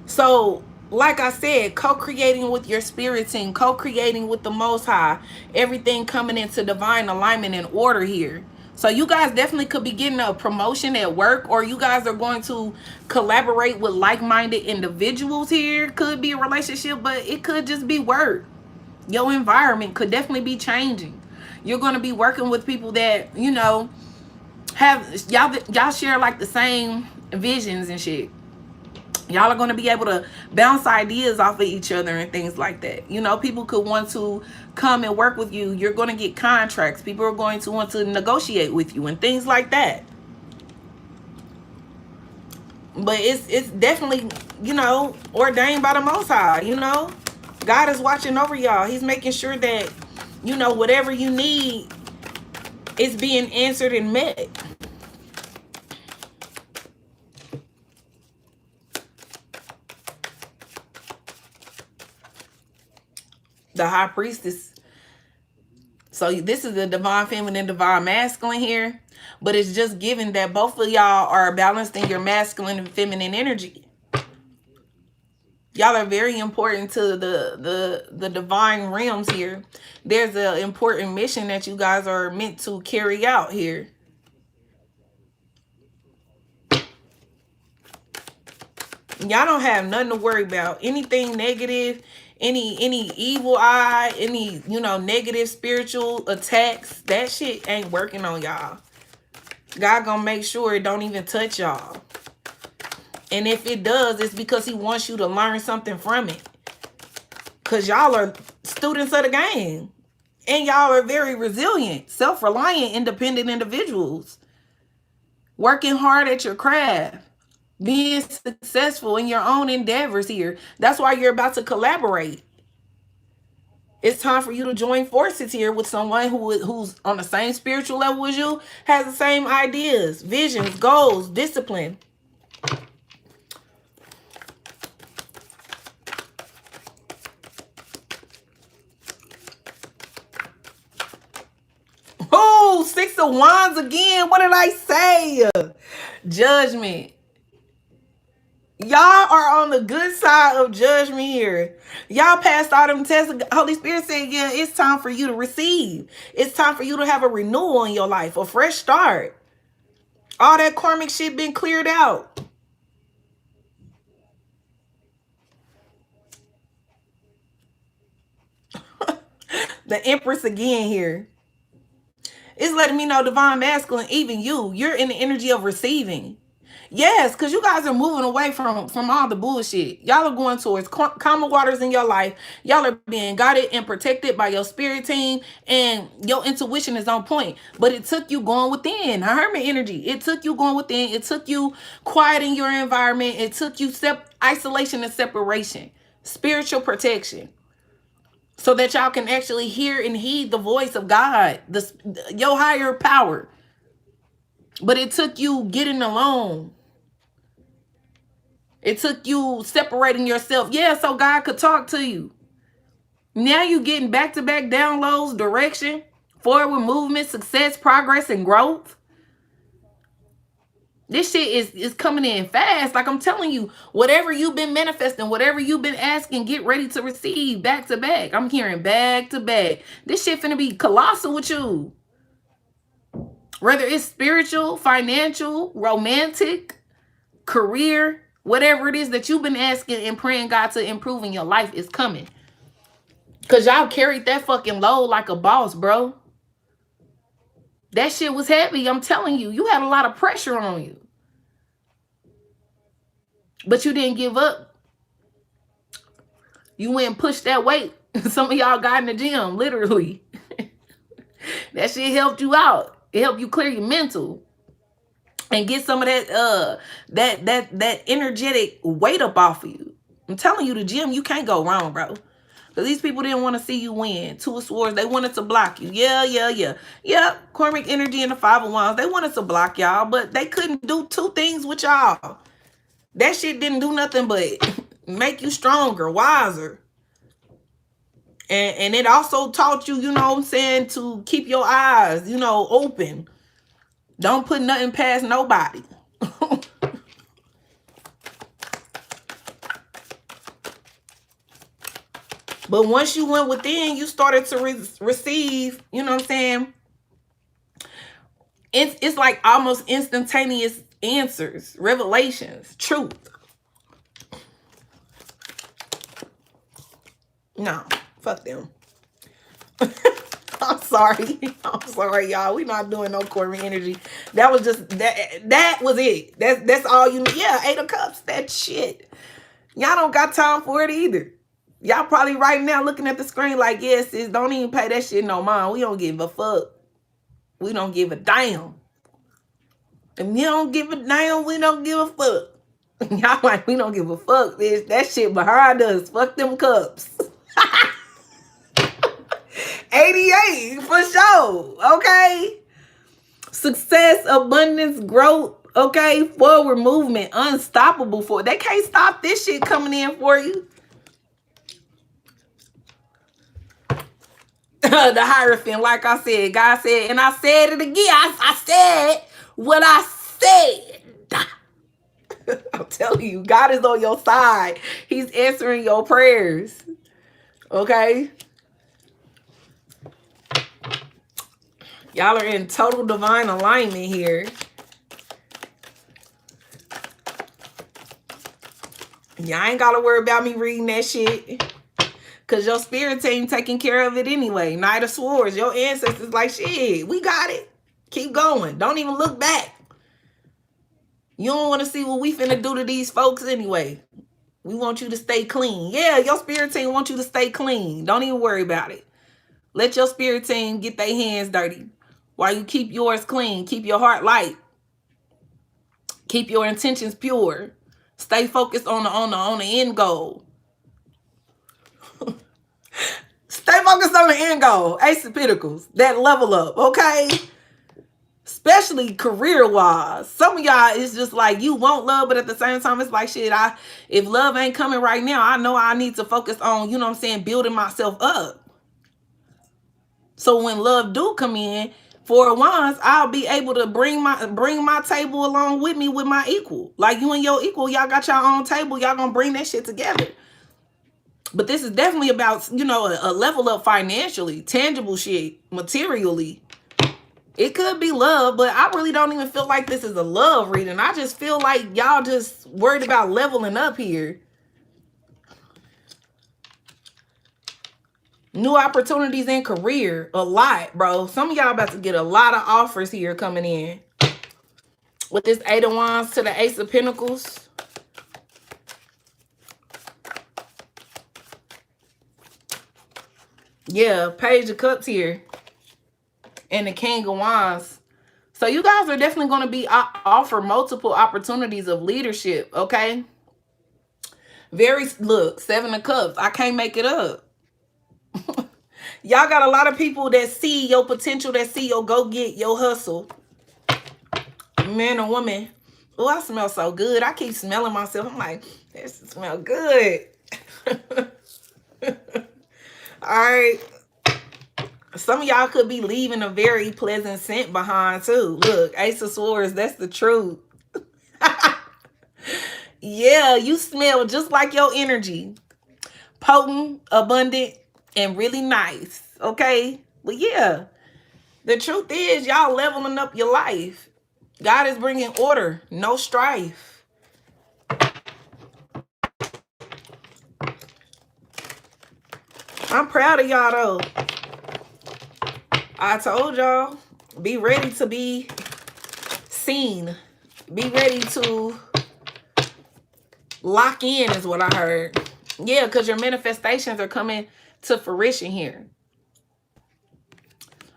So, like I said, co-creating with your spirit team, co-creating with the Most High, everything coming into divine alignment and order here. So you guys definitely could be getting a promotion at work, or you guys are going to collaborate with like-minded individuals here. Could be a relationship, but it could just be work. Your environment could definitely be changing. You're going to be working with people that, have y'all share like the same visions and shit. Y'all are going to be able to bounce ideas off of each other and things like that. People could want to come and work with you. You're going to get contracts. People are going to want to negotiate with you and things like that. But it's definitely, you know, ordained by the Most High, you know. God is watching over y'all. He's making sure that, you know, whatever you need is being answered and met. The high priestess. So this is the divine feminine, divine masculine here. But it's just given that both of y'all are balanced in your masculine and feminine energy. Y'all are very important to the divine realms here. There's an important mission that you guys are meant to carry out here. Y'all don't have nothing to worry about. Anything negative, any evil eye, any, you know, negative spiritual attacks, that shit ain't working on y'all. God gonna make sure it don't even touch y'all. And if it does, it's because he wants you to learn something from it. Because y'all are students of the game. And y'all are very resilient, self-reliant, independent individuals. Working hard at your craft. Being successful in your own endeavors here. That's why you're about to collaborate. It's time for you to join forces here with someone who's on the same spiritual level as you, has the same ideas, visions, goals, discipline. Oh, 6 of Wands again. What did I say? Judgment. Y'all are on the good side of judgment here. Y'all passed all them tests. Holy Spirit said, yeah, it's time for you to receive. It's time for you to have a renewal in your life, a fresh start. All that karmic shit been cleared out. The Empress again here. It's letting me know, divine masculine, even you're in the energy of receiving. Yes, because you guys are moving away from all the bullshit. Y'all are going towards calmer waters in your life. Y'all are being guided and protected by your spirit team, and your intuition is on point. But it took you going within. Hermit energy. It took you going within. It took you quieting your environment. It took you isolation and separation. Spiritual protection. So that y'all can actually hear and heed the voice of God, your higher power. But it took you getting alone. It took you separating yourself. Yeah, so God could talk to you. Now you getting back-to-back downloads, direction, forward movement, success, progress, and growth. This shit is coming in fast. Like I'm telling you, whatever you've been manifesting, whatever you've been asking, get ready to receive back-to-back. I'm hearing back-to-back. This shit finna be colossal with you. Whether it's spiritual, financial, romantic, career, whatever it is that you've been asking and praying God to improve in your life is coming. Because y'all carried that fucking load like a boss, bro. That shit was heavy. I'm telling you. You had a lot of pressure on you. But you didn't give up. You went and pushed that weight. Some of y'all got in the gym, literally. That shit helped you out. It helped you clear your mental. And get some of that that energetic weight up off of you. I'm telling you, the gym, you can't go wrong, bro. Because these people didn't want to see you win. 2 of Swords, they wanted to block you. Yeah. Karmic energy and the 5 of Wands, they wanted to block y'all, but they couldn't do 2 things with y'all. That shit didn't do nothing but make you stronger, wiser. And it also taught you, you know what I'm saying, to keep your eyes, you know, open. Don't put nothing past nobody. But once you went within, you started to receive, you know what I'm saying? It's like almost instantaneous answers, revelations, truth. No, fuck them. I'm sorry. I'm sorry, y'all. We not doing no Corey energy. That was just, that was it. That's all you need. Yeah, 8 of Cups, that shit. Y'all don't got time for it either. Y'all probably right now looking at the screen like, yes, sis, don't even pay that shit no mind. We don't give a fuck. We don't give a damn. If you don't give a damn, we don't give a fuck. Y'all like, we don't give a fuck, bitch. That shit behind us. Fuck them cups. 88 for sure. Okay. Success, abundance, growth. Okay. Forward movement. Unstoppable for. They can't stop this shit coming in for you. The Hierophant, like I said, God said, and I said it again. I said what I said. I'm telling you, God is on your side. He's answering your prayers. Okay? Y'all are in total divine alignment here. Y'all ain't got to worry about me reading that shit. Because your spirit team taking care of it anyway. Knight of Swords. Your ancestors like, shit, we got it. Keep going. Don't even look back. You don't want to see what we finna do to these folks anyway. We want you to stay clean. Yeah, your spirit team wants you to stay clean. Don't even worry about it. Let your spirit team get their hands dirty while you keep yours clean. Keep your heart light. Keep your intentions pure. Stay focused on the end goal. Stay focused on the end goal. Ace of Pentacles. That level up, okay? Especially career-wise. Some of y'all, it's just like you want love, but at the same time, it's like, shit, if love ain't coming right now, I know I need to focus on, you know what I'm saying, building myself up. So when love do come in, for once, I'll be able to bring my table along with me with my equal. Like you and your equal, y'all got your own table. Y'all gonna bring that shit together. But this is definitely about, you know, a level up financially, tangible shit, materially. It could be love, but I really don't even feel like this is a love reading. I just feel like y'all just worried about leveling up here. New opportunities in career. A lot, bro. Some of y'all about to get a lot of offers here coming in. With this 8 of Wands to the Ace of Pentacles. Yeah, Page of Cups here. And the King of Wands. So you guys are definitely going to be offered multiple opportunities of leadership, okay? Look, 7 of Cups. I can't make it up. Y'all got a lot of people that see your potential, that see your go-get, your hustle. Man or woman. Oh, I smell so good. I keep smelling myself. I'm like, this smell good. All right. Some of y'all could be leaving a very pleasant scent behind too. Look, Ace of Swords, that's the truth. Yeah, you smell just like your energy. Potent, abundant, and really nice. Okay? But yeah, the truth is y'all leveling up your life. God is bringing order, no strife. I'm proud of y'all though. I told y'all, be ready to be seen. Be ready to lock in is what I heard. Yeah, because your manifestations are coming to fruition here.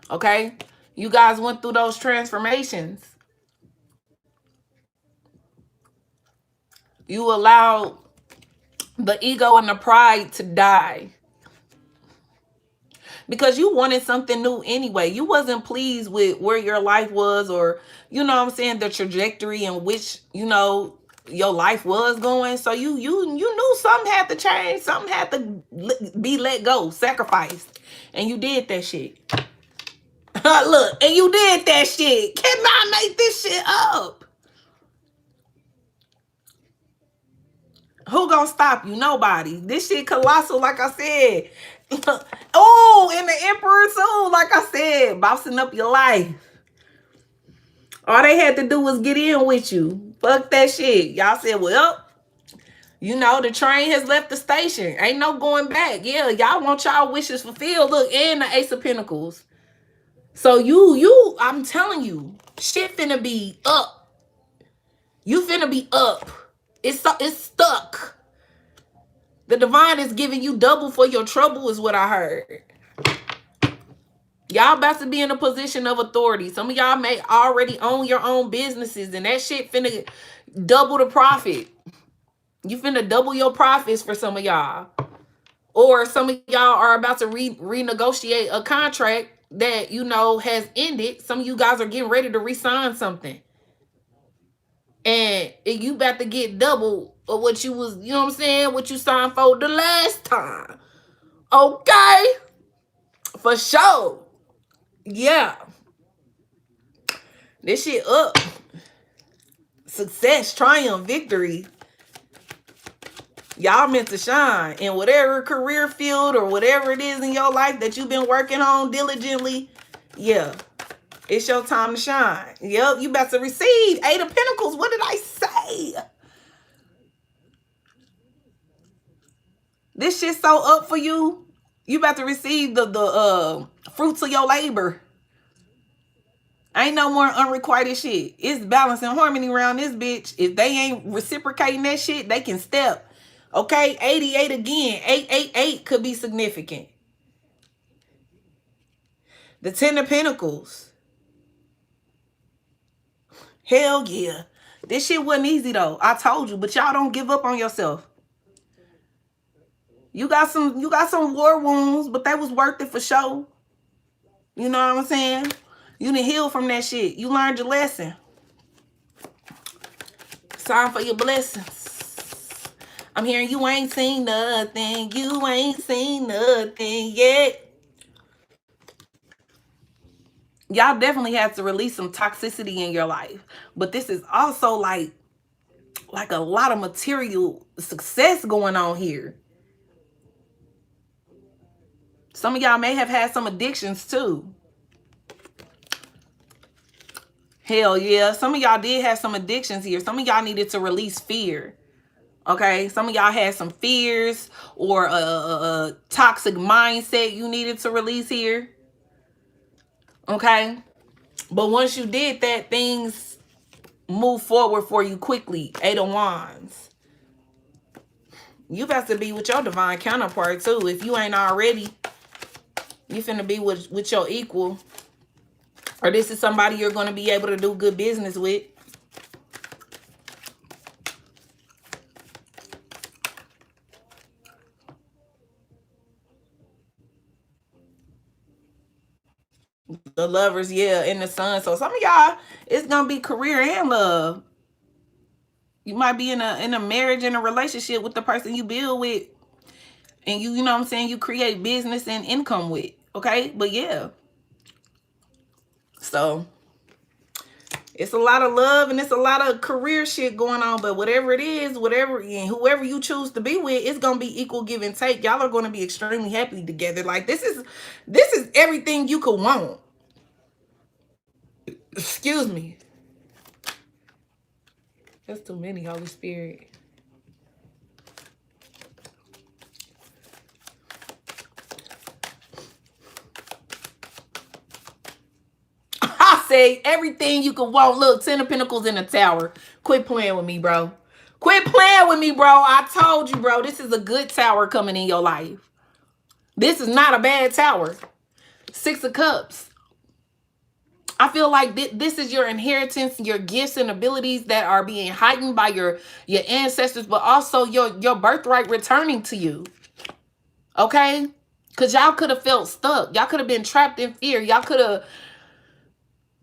Okay? You guys went through those transformations. You allowed the ego and the pride to die. Because you wanted something new anyway. You wasn't pleased with where your life was, or, you know what I'm saying, the trajectory in which, you know, your life was going. So you knew something had to change. Something had to be let go, sacrificed. And you did that shit. Look, and you did that shit. Cannot make this shit up. Who gonna stop you? Nobody. This shit colossal, like I said. Oh, and the Emperor too, like I said, bossing up your life. All they had to do was get in with you. Fuck that shit. Y'all said, well, you know, the train has left the station. Ain't no going back. Yeah, y'all want y'all wishes fulfilled. Look, and the Ace of Pentacles. So I'm telling you, shit finna be up. You finna be up. It's stuck. The divine is giving you double for your trouble is what I heard. Y'all about to be in a position of authority. Some of y'all may already own your own businesses, and that shit finna, double the profit. You finna double your profits for some of y'all. Or some of y'all are about to renegotiate a contract that, you know, has ended. Some of you guys are getting ready to re-sign something. And you about to get double of what you was, you know what I'm saying, what you signed for the last time. Okay? For sure. Yeah. This shit up. Success, triumph, victory. Y'all meant to shine in whatever career field or whatever it is in your life that you've been working on diligently. Yeah. It's your time to shine. Yep, you about to receive 8 of Pentacles. What did I say? This shit's so up for you. You about to receive the fruits of your labor. Ain't no more unrequited shit. It's balance and harmony around this bitch. If they ain't reciprocating that shit, they can step. Okay, 88 again. 888 could be significant. The 10 of Pentacles. Hell yeah. This shit wasn't easy though. I told you, but y'all don't give up on yourself. You got some war wounds, but that was worth it for sure. You know what I'm saying? You done heal from that shit. You learned your lesson. Time for your blessings. I'm hearing you ain't seen nothing. You ain't seen nothing yet. Y'all definitely have to release some toxicity in your life. But this is also like a lot of material success going on here. Some of y'all may have had some addictions too. Hell yeah. Some of y'all did have some addictions here. Some of y'all needed to release fear. Okay. Some of y'all had some fears or a toxic mindset you needed to release here. Okay. But once you did that, things move forward for you quickly. 8 of Wands. You got to be with your divine counterpart too. If you ain't already, you finna be with your equal. Or this is somebody you're going to be able to do good business with. The Lovers, yeah, and the Sun. So some of y'all, it's going to be career and love. You might be in a marriage and a relationship with the person you build with. And you know what I'm saying, you create business and income with. Okay? But yeah. So it's a lot of love and it's a lot of career shit going on. But whatever it is, whatever and whoever you choose to be with, it's gonna be equal give and take. Y'all are gonna be extremely happy together. Like this is everything you could want. Excuse me. That's too many, Holy Spirit. I say everything you could want. Look, 10 of Pentacles in the Tower. Quit playing with me, bro. Quit playing with me, bro. I told you, bro. This is a good tower coming in your life. This is not a bad tower. 6 of Cups. I feel like this is your inheritance, your gifts and abilities that are being heightened by your ancestors, but also your birthright returning to you. Okay? Because y'all could have felt stuck. Y'all could have been trapped in fear. Y'all could have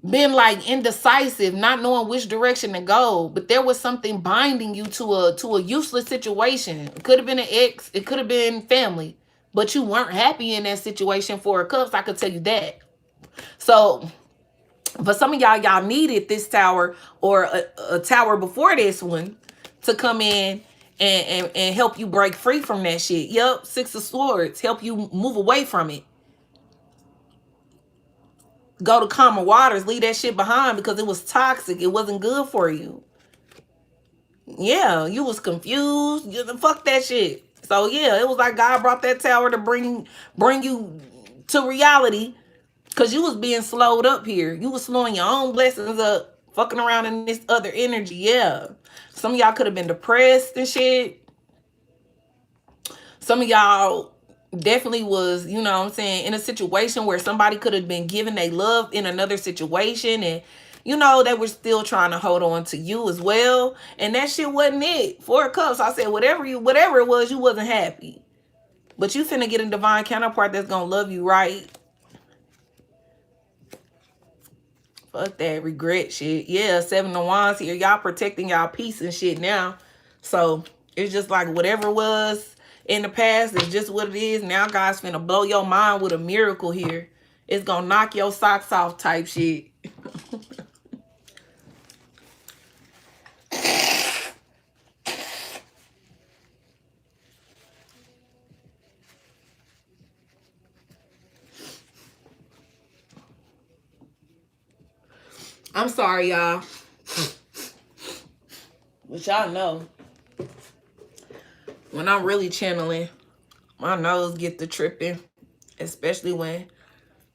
been like indecisive, not knowing which direction to go. But there was something binding you to a useless situation. It could have been an ex. It could have been family. But you weren't happy in that situation for a Cups. I could tell you that. So for some of y'all needed this tower or a tower before this one to come in and help you break free from that shit. Yep, 6 of Swords. Help you move away from it. Go to calmer waters. Leave that shit behind because it was toxic. It wasn't good for you. Yeah, you was confused. Fuck that shit. So yeah, it was like God brought that tower to bring you to reality. Because you was being slowed up here. You was slowing your own blessings up. Fucking around in this other energy. Yeah. Some of y'all could have been depressed and shit. Some of y'all definitely was, you know what I'm saying, in a situation where somebody could have been giving their love in another situation. And you know, they were still trying to hold on to you as well. And that shit wasn't it. 4 of Cups. I said, whatever it was, you wasn't happy. But you finna get a divine counterpart that's gonna love you right. Fuck that regret shit. Yeah, 7 of Wands here. Y'all protecting y'all peace and shit now. So it's just like whatever was in the past is just what it is. Now God's finna blow your mind with a miracle here. It's gonna knock your socks off type shit. I'm sorry, y'all. But y'all know, when I'm really channeling, my nose get the tripping. Especially when,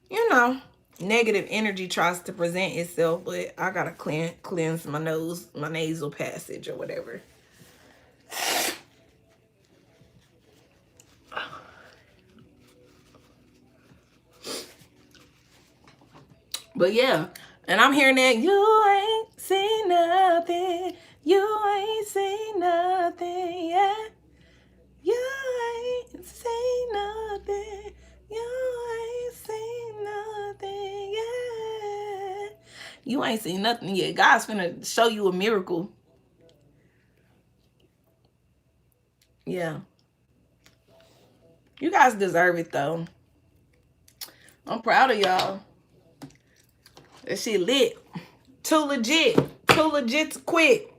you know, negative energy tries to present itself. But I gotta cleanse my nose, my nasal passage or whatever. But yeah, and I'm hearing that you ain't seen nothing. You ain't seen nothing yet. You ain't seen nothing. You ain't seen nothing yet. You ain't seen nothing yet. God's finna show you a miracle. Yeah. You guys deserve it though. I'm proud of y'all. That shit lit. Too legit. Too legit to quit.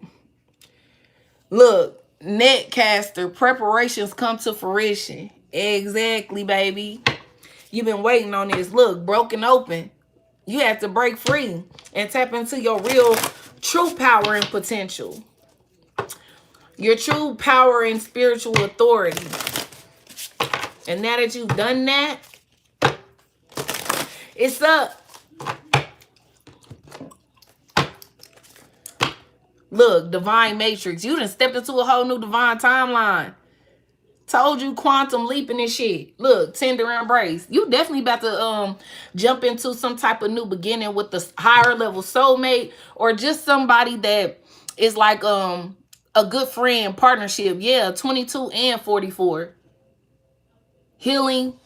Look, netcaster preparations come to fruition. Exactly, baby. You've been waiting on this. Look, broken open. You have to break free and tap into your real true power and potential. Your true power and spiritual authority. And now that you've done that, it's up. Look, divine matrix. You done stepped into a whole new divine timeline. Told you quantum leaping and shit. Look, tender embrace. You definitely about to jump into some type of new beginning with the higher level soulmate, or just somebody that is like a good friend partnership. Yeah, 22 and 44. Healing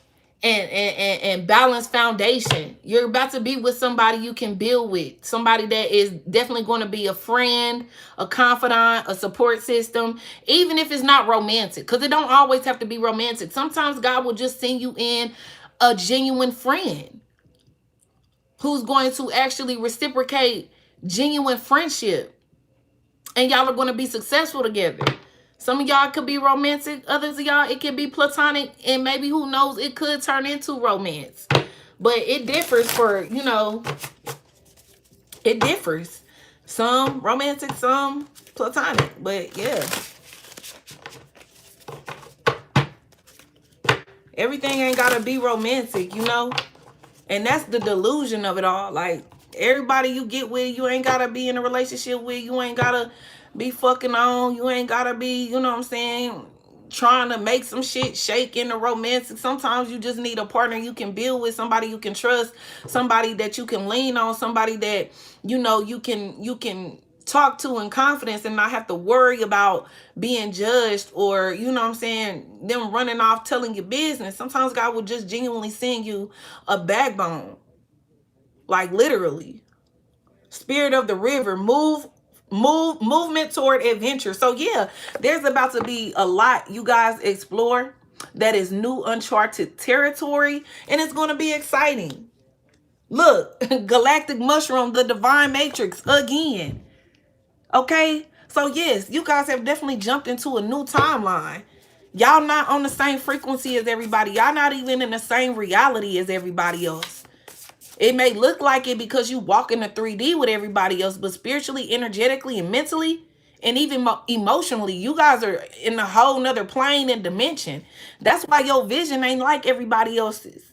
and balanced foundation. You're about to be with somebody you can build with. Somebody that is definitely going to be a friend, a confidant, a support system, even if it's not romantic. Because it don't always have to be romantic. Sometimes God will just send you in a genuine friend who's going to actually reciprocate genuine friendship. And y'all are going to be successful together. Some of y'all could be romantic. Others of y'all, it could be platonic. And maybe, who knows, it could turn into romance. But it differs for, you know, it differs. Some romantic, some platonic. But yeah. Everything ain't got to be romantic, you know. And that's the delusion of it all. Like, everybody you get with, you ain't got to be in a relationship with. You ain't got to be fucking on. You ain't gotta be, you know what I'm saying, trying to make some shit shake in the romantic. Sometimes you just need a partner you can build with, somebody you can trust, somebody that you can lean on, somebody that, you know, you can talk to in confidence and not have to worry about being judged, or, you know what I'm saying, them running off telling your business. Sometimes God will just genuinely send you a backbone. Like, literally. Spirit of the river, movement toward adventure. So yeah, there's about to be a lot you guys explore that is new, uncharted territory, and it's going to be exciting. Look, galactic mushroom, the divine matrix again. Okay, so yes, you guys have definitely jumped into a new timeline. Y'all not on the same frequency as everybody. Y'all not even in the same reality as everybody else. It may look like it because you walk in the 3D with everybody else, but spiritually, energetically, and mentally, and even emotionally, you guys are in a whole nother plane and dimension. That's why your vision ain't like everybody else's.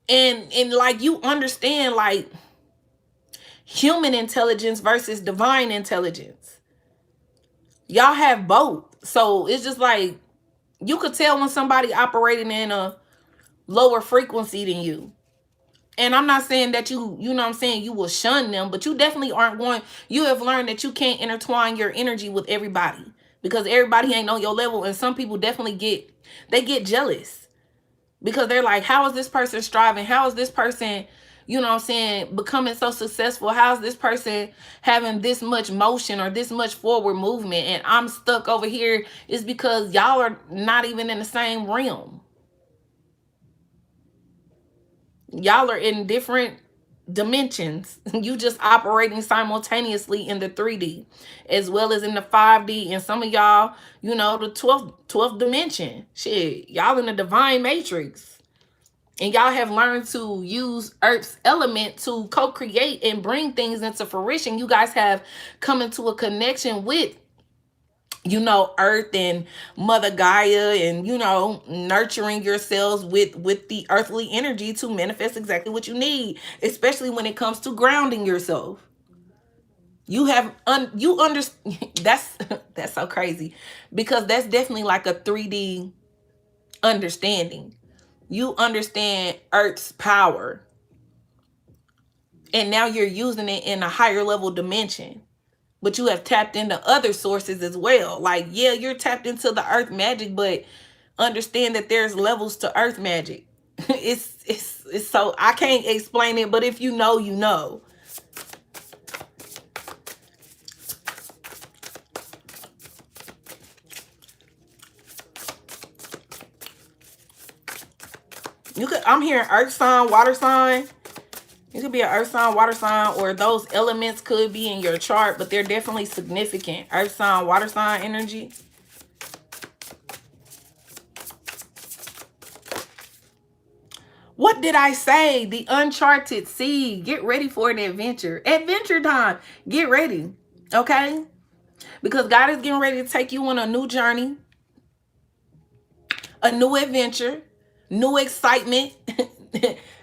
And like, you understand, like, human intelligence versus divine intelligence. Y'all have both. So it's just like, you could tell when somebody operating in a lower frequency than you. And I'm not saying that you know what I'm saying, you will shun them, but you definitely aren't going, you have learned that you can't intertwine your energy with everybody because everybody ain't on your level. And some people definitely get jealous because they're like, how is this person striving? How is this person, you know what I'm saying, becoming so successful? How is this person having this much motion or this much forward movement? And I'm stuck over here. It's because y'all are not even in the same realm. Y'all are in different dimensions. You just operating simultaneously in the 3D as well as in the 5D. And some of y'all, you know, the 12th dimension. Shit, y'all in the divine matrix. And y'all have learned to use Earth's element to co-create and bring things into fruition. You guys have come into a connection with, you know, Earth and Mother Gaia, and, you know, nurturing yourselves with the earthly energy to manifest exactly what you need, especially when it comes to grounding yourself. You have you understand. That's so crazy because that's definitely like a 3D understanding. You understand Earth's power, and now you're using it in a higher level dimension. But you have tapped into other sources as well. Like, yeah, you're tapped into the earth magic, but understand that there's levels to earth magic. It's so, I can't explain it, but if you know, you know. I'm hearing earth sign, water sign. It could be an earth sign, water sign, or those elements could be in your chart, but they're definitely significant. Earth sign, water sign energy. What did I say? The uncharted sea. Get ready for an adventure. Adventure time. Get ready. Okay? Because God is getting ready to take you on a new journey, a new adventure, new excitement,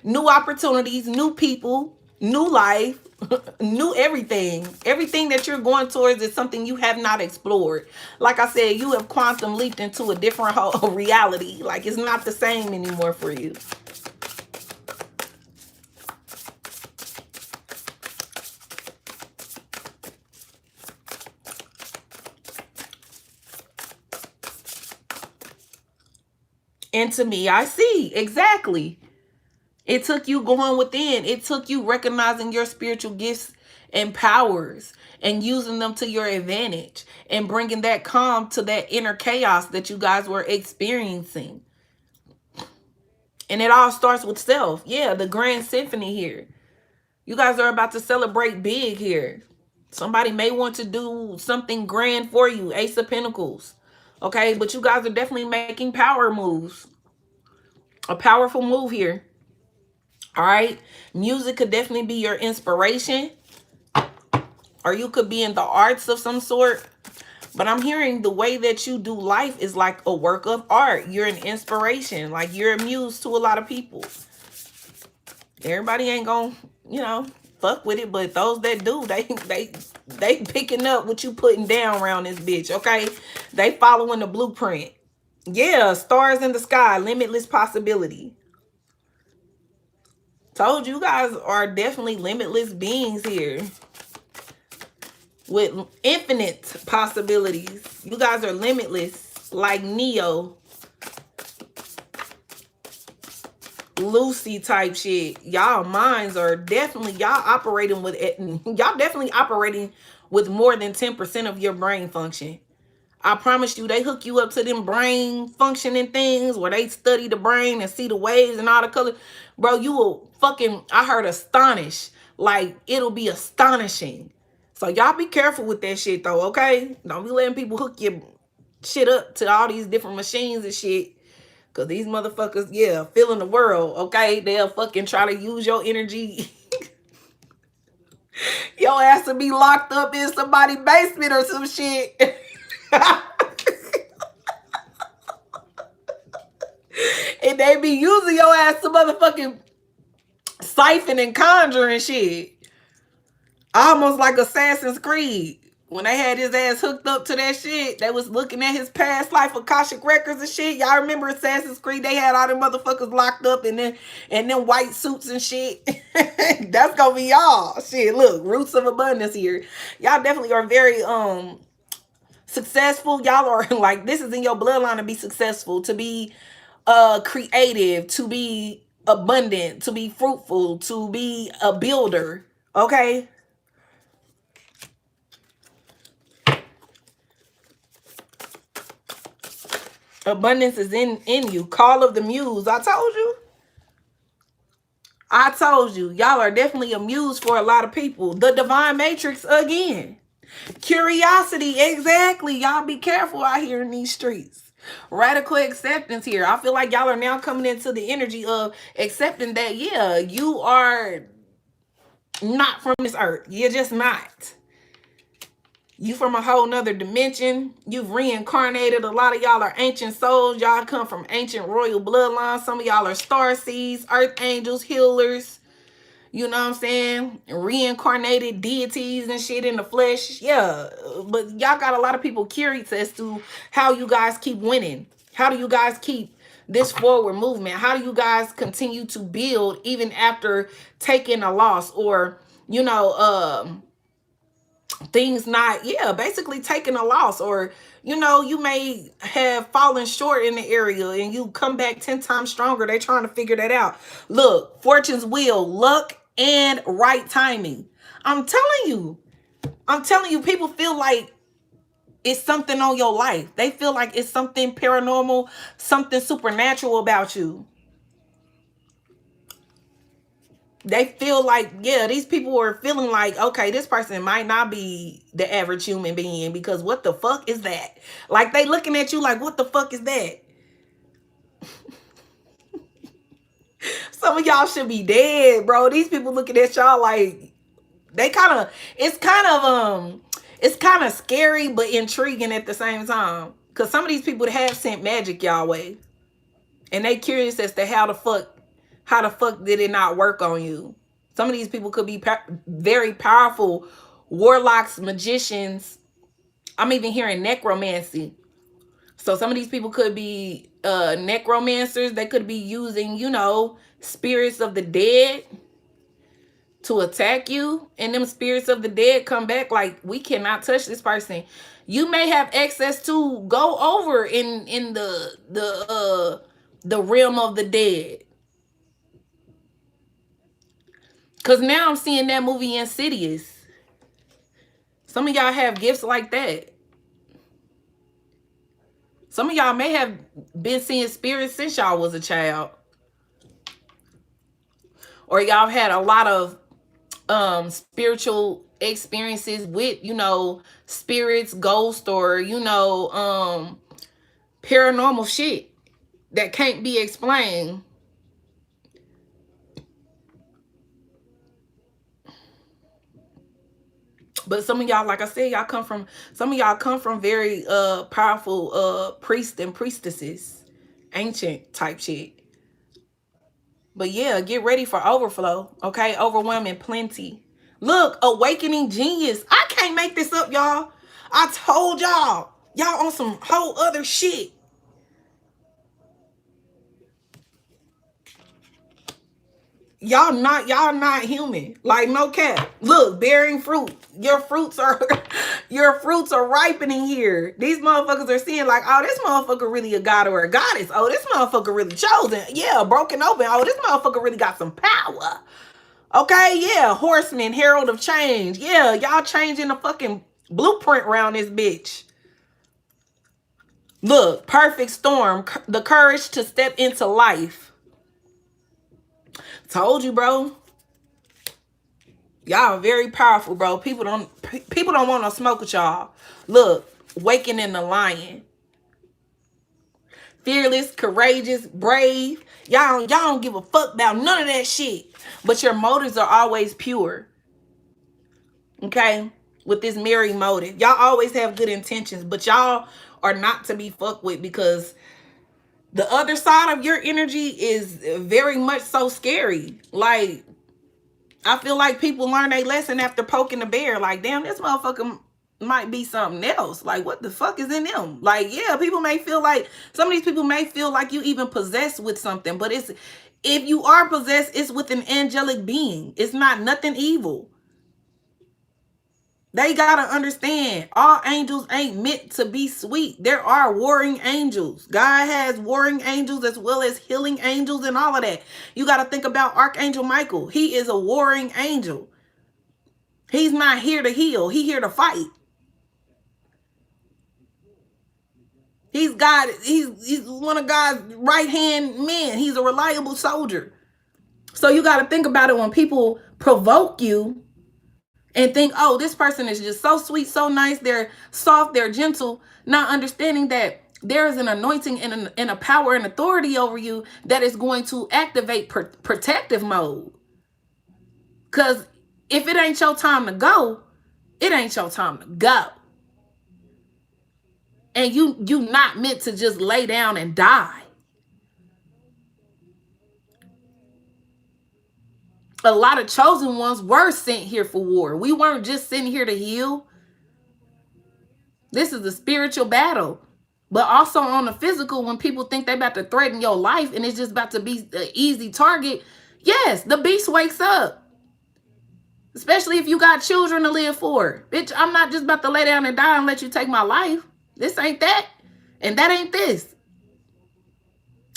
new opportunities, new people, new life, new everything. Everything that you're going towards is something you have not explored. Like I said, you have quantum leaped into a different whole reality. Like, it's not the same anymore for you. And to me, I see. Exactly. It took you going within. It took you recognizing your spiritual gifts and powers and using them to your advantage and bringing that calm to that inner chaos that you guys were experiencing. And it all starts with self. Yeah, the grand symphony here. You guys are about to celebrate big here. Somebody may want to do something grand for you. Ace of Pentacles. Okay, but you guys are definitely making power moves. A powerful move here. All right. Music could definitely be your inspiration. Or you could be in the arts of some sort. But I'm hearing the way that you do life is like a work of art. You're an inspiration. Like, you're a muse to a lot of people. Everybody ain't gonna, you know, fuck with it. But those that do, they picking up what you putting down around this bitch. Okay. They following the blueprint. Yeah. Stars in the sky. Limitless possibility. Told you guys are definitely limitless beings here with infinite possibilities. You guys are limitless, like Neo, Lucy type shit. Y'all minds are definitely, y'all operating with it. Y'all definitely operating with more than 10% of your brain function. I promise you, they hook you up to them brain functioning things where they study the brain and see the waves and all the colors. Bro, you will fucking, I heard astonish. Like, it'll be astonishing. So y'all be careful with that shit though, okay? Don't be letting people hook your shit up to all these different machines and shit. Because these motherfuckers, yeah, feeling the world, okay? They'll fucking try to use your energy. Your ass to be locked up in somebody's basement or some shit. And they be using your ass to motherfucking siphon and conjure and shit. Almost like Assassin's Creed. when they had his ass hooked up to that shit, they was looking at his past life Akashic records and shit. Y'all remember Assassin's Creed? They had all them motherfuckers locked up in them white suits and shit. That's gonna be y'all. Shit, look, roots of abundance here. Y'all definitely are very successful. Y'all are like, this is in your bloodline to be successful, to be creative, to be abundant, to be fruitful, to be a builder. Okay. Abundance is in you. Call of the muse. I told you. I told you. Y'all are definitely a muse for a lot of people. The divine matrix again. Curiosity. Exactly. Y'all be careful out here in these streets. Radical acceptance here. I feel like y'all are now coming into the energy of accepting that, yeah, you are not from this earth. You're just not. You from a whole nother dimension. You've reincarnated. A lot of y'all are ancient souls. Y'all come from ancient royal bloodlines. Some of y'all are star seeds, earth angels, healers. You know what I'm saying? Reincarnated deities and shit in the flesh. Yeah. But y'all got a lot of people curious as to how you guys keep winning. How do you guys keep this forward movement? How do you guys continue to build even after taking a loss, or, you know, things not, yeah, basically taking a loss, or, you know, you may have fallen short in the area and you come back 10 times stronger. They trying to figure that out. Look, fortune's wheel, luck and right timing. I'm telling you, people feel like it's something on your life. They feel like it's something paranormal, something supernatural about you. They feel like, yeah, these people are feeling like, okay, this person might not be the average human being, because what the fuck is that? Like, they looking at you like, what the fuck is that? Some of y'all should be dead, bro. These people looking at y'all like, they kind of, it's kind of scary but intriguing at the same time. Because some of these people have sent magic y'all way, and they curious as to how the fuck did it not work on you? Some of these people could be very powerful warlocks, magicians. I'm even hearing necromancy. So some of these people could be necromancers. They could be using, you know, spirits of the dead to attack you. And them spirits of the dead come back like, we cannot touch this person. You may have access to go over in the realm of the dead. Because now I'm seeing that movie Insidious. Some of y'all have gifts like that. Some of y'all may have been seeing spirits since y'all was a child. Or y'all had a lot of spiritual experiences with, you know, spirits, ghosts, or, you know, paranormal shit that can't be explained. But some of y'all, like I said, some of y'all come from very powerful priests and priestesses, ancient type shit. But yeah, get ready for overflow, okay? Overwhelming plenty. Look, awakening genius. I can't make this up, y'all. I told y'all. Y'all on some whole other shit. Y'all not human. Like, no cap. Look, bearing fruit. Your fruits are ripening here. These motherfuckers are seeing like, oh, this motherfucker really a god or a goddess. Oh, this motherfucker really chosen. Yeah, broken open. Oh, this motherfucker really got some power. Okay, yeah, horseman, herald of change. Yeah, y'all changing the fucking blueprint around this bitch. Look, perfect storm. The courage to step into life. Told you, bro. Y'all very powerful, bro. People don't want to smoke with y'all. Look, waking in the lion. Fearless, courageous, brave. Y'all don't give a fuck about none of that shit. But your motives are always pure. Okay? With this merry motive. Y'all always have good intentions, but y'all are not to be fucked with, because the other side of your energy is very much so scary. Like, I feel like people learn their lesson after poking the bear. Like, damn, this motherfucker might be something else. Like, what the fuck is in them? Like, yeah, people may feel like, some of these people may feel like you even possessed with something, but it's, if you are possessed, it's with an angelic being. It's not nothing evil. They gotta understand, all angels ain't meant to be sweet. There are warring angels. God has warring angels as well as healing angels and all of that. You gotta think about Archangel Michael. He is a warring angel. He's not here to heal. He's here to fight. He's one of God's right-hand men. He's a reliable soldier. So you got to think about it when people provoke you and think, oh, this person is just so sweet, so nice. They're soft, they're gentle, not understanding that there is an anointing and a power and authority over you that is going to activate protective mode. Because if it ain't your time to go, it ain't your time to go. And you not meant to just lay down and die. A lot of chosen ones were sent here for war. We weren't just sitting here to heal. This is a spiritual battle. But also on the physical, when people think they're about to threaten your life and it's just about to be an easy target, yes, the beast wakes up. Especially if you got children to live for. Bitch, I'm not just about to lay down and die and let you take my life. This ain't that. And that ain't this.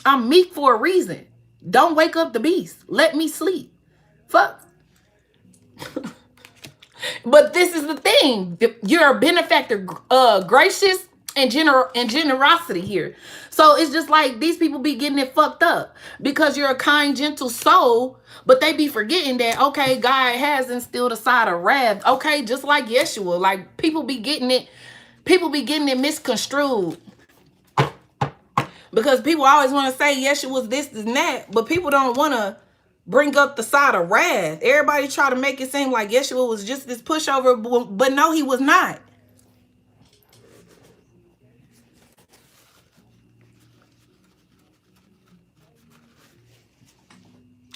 I'm meek for a reason. Don't wake up the beast. Let me sleep. Fuck. But this is the thing. You're a benefactor, gracious and generosity here. So it's just like these people be getting it fucked up because you're a kind, gentle soul, but they be forgetting that, okay, God has instilled a side of wrath. Okay, just like Yeshua. Like people be getting it misconstrued. Because people always want to say Yeshua's this and that, but people don't want to bring up the side of wrath. Everybody try to make it seem like Yeshua was just this pushover, but no, he was not.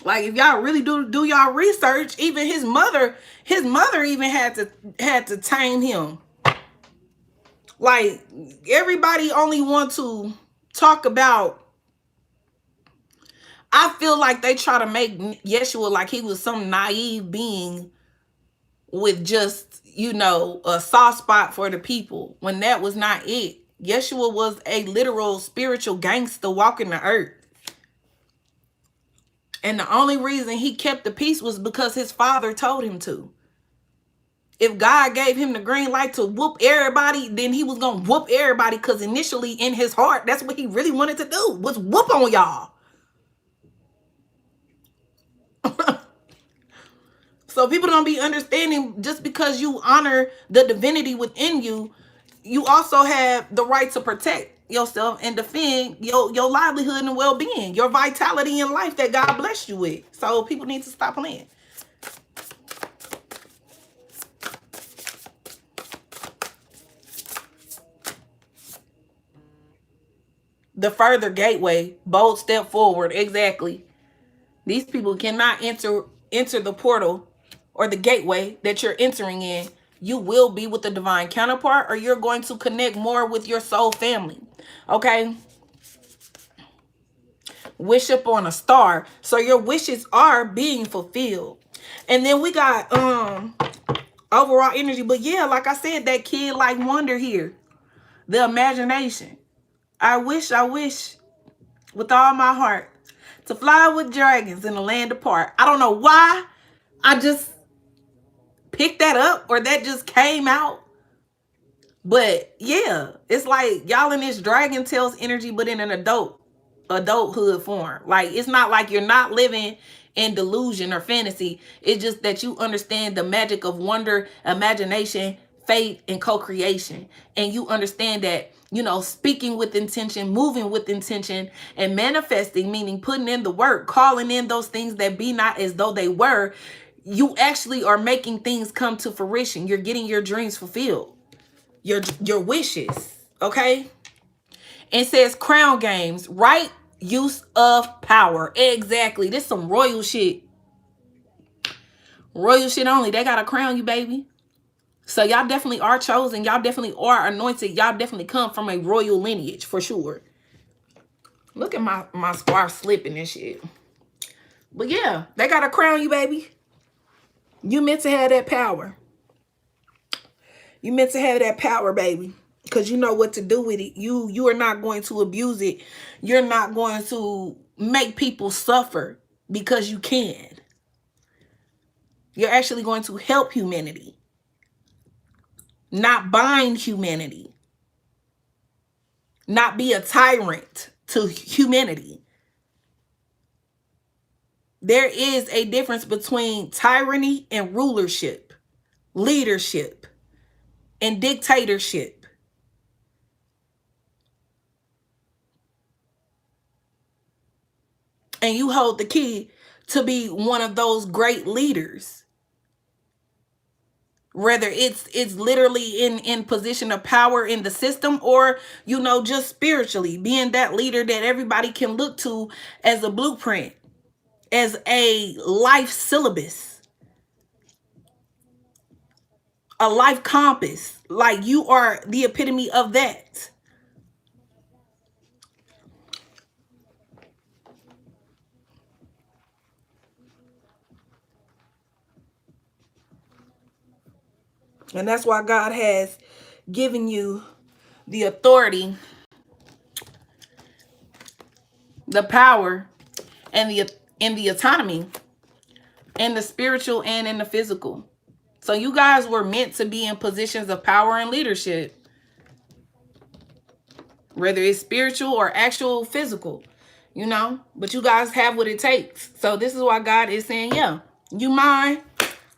Like if y'all really do y'all research, even his mother even had to tame him. Like everybody only want to talk about, I feel like they try to make Yeshua like he was some naive being with just, you know, a soft spot for the people, when that was not it. Yeshua was a literal spiritual gangster walking the earth. And the only reason he kept the peace was because his father told him to. If God gave him the green light to whoop everybody, then he was going to whoop everybody, because initially in his heart, that's what he really wanted to do, was whoop on y'all. So people don't be understanding, just because you honor the divinity within you, you also have the right to protect yourself and defend your livelihood and well-being, your vitality in life that God blessed you with. So people need to stop playing. The further gateway, bold step forward. Exactly. These people cannot enter the portal or the gateway that you're entering in. You will be with the divine counterpart, or you're going to connect more with your soul family. Okay? Wish upon a star. So your wishes are being fulfilled. And then we got overall energy. But yeah, like I said, that kid like wonder here. The imagination. I wish with all my heart to fly with dragons in the land apart. I don't know why I just picked that up, or that just came out. But yeah, it's like y'all in this Dragon Tales energy, but in an adulthood form. Like it's not like you're not living in delusion or fantasy. It's just that you understand the magic of wonder, imagination, faith, and co-creation. And you understand that, you know, speaking with intention, moving with intention, and manifesting, meaning putting in the work, calling in those things that be not as though they were. You actually are making things come to fruition. You're getting your dreams fulfilled. Your wishes. Okay? It says crown games, right use of power. Exactly. This some royal shit. Royal shit only. They gotta crown you, baby. So y'all definitely are chosen. Y'all definitely are anointed. Y'all definitely come from a royal lineage for sure. Look at my scarf slipping and shit. But yeah, they got to crown you, baby. You meant to have that power. You meant to have that power, baby. Because you know what to do with it. You are not going to abuse it. You're not going to make people suffer because you can. You're actually going to help humanity, not bind humanity, not be a tyrant to humanity. There is a difference between tyranny and rulership, leadership, and dictatorship. And you hold the key to be one of those great leaders. Whether it's literally in position of power in the system, or just spiritually being that leader that everybody can look to as a blueprint, as a life syllabus, a life compass. Like, you are the epitome of that. And that's why God has given you the authority, the power, and the autonomy, in the spiritual and in the physical. So you guys were meant to be in positions of power and leadership, whether it's spiritual or actual physical, but you guys have what it takes. So this is why God is saying, yeah, you mine.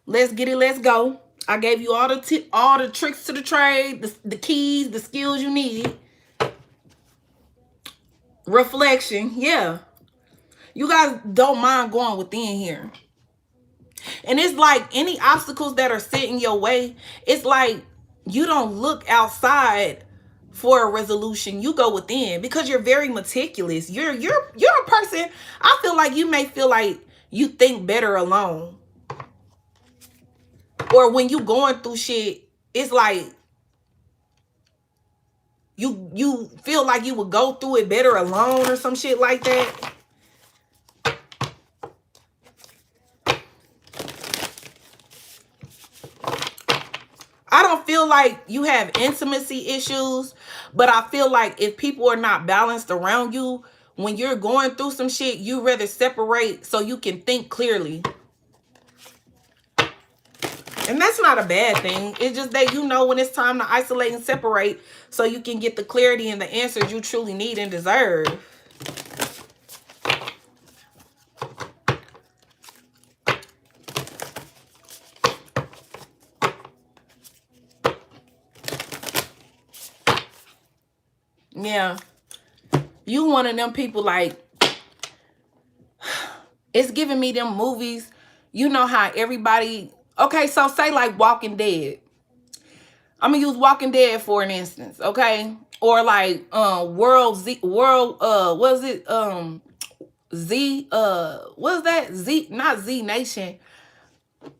Let's get it. Let's go. I gave you all the tricks to the trade, the keys, the skills you need. Reflection. Yeah. You guys don't mind going within here. And it's like any obstacles that are sitting your way, it's like you don't look outside for a resolution. You go within because you're very meticulous. You're a person. I feel like you may feel like you think better alone. Or when you going through shit, it's like you feel like you would go through it better alone or some shit like that. I don't feel like you have intimacy issues, but I feel like if people are not balanced around you, when you're going through some shit, you rather separate so you can think clearly. And that's not a bad thing. It's just that when it's time to isolate and separate so you can get the clarity and the answers you truly need and deserve. Yeah. You one of them people, like, it's giving me them movies. You know how everybody... Okay, so say like Walking Dead. I'm gonna use Walking Dead for an instance, okay? Or like World Z, what is it? Z, what is that? Z, not Z Nation.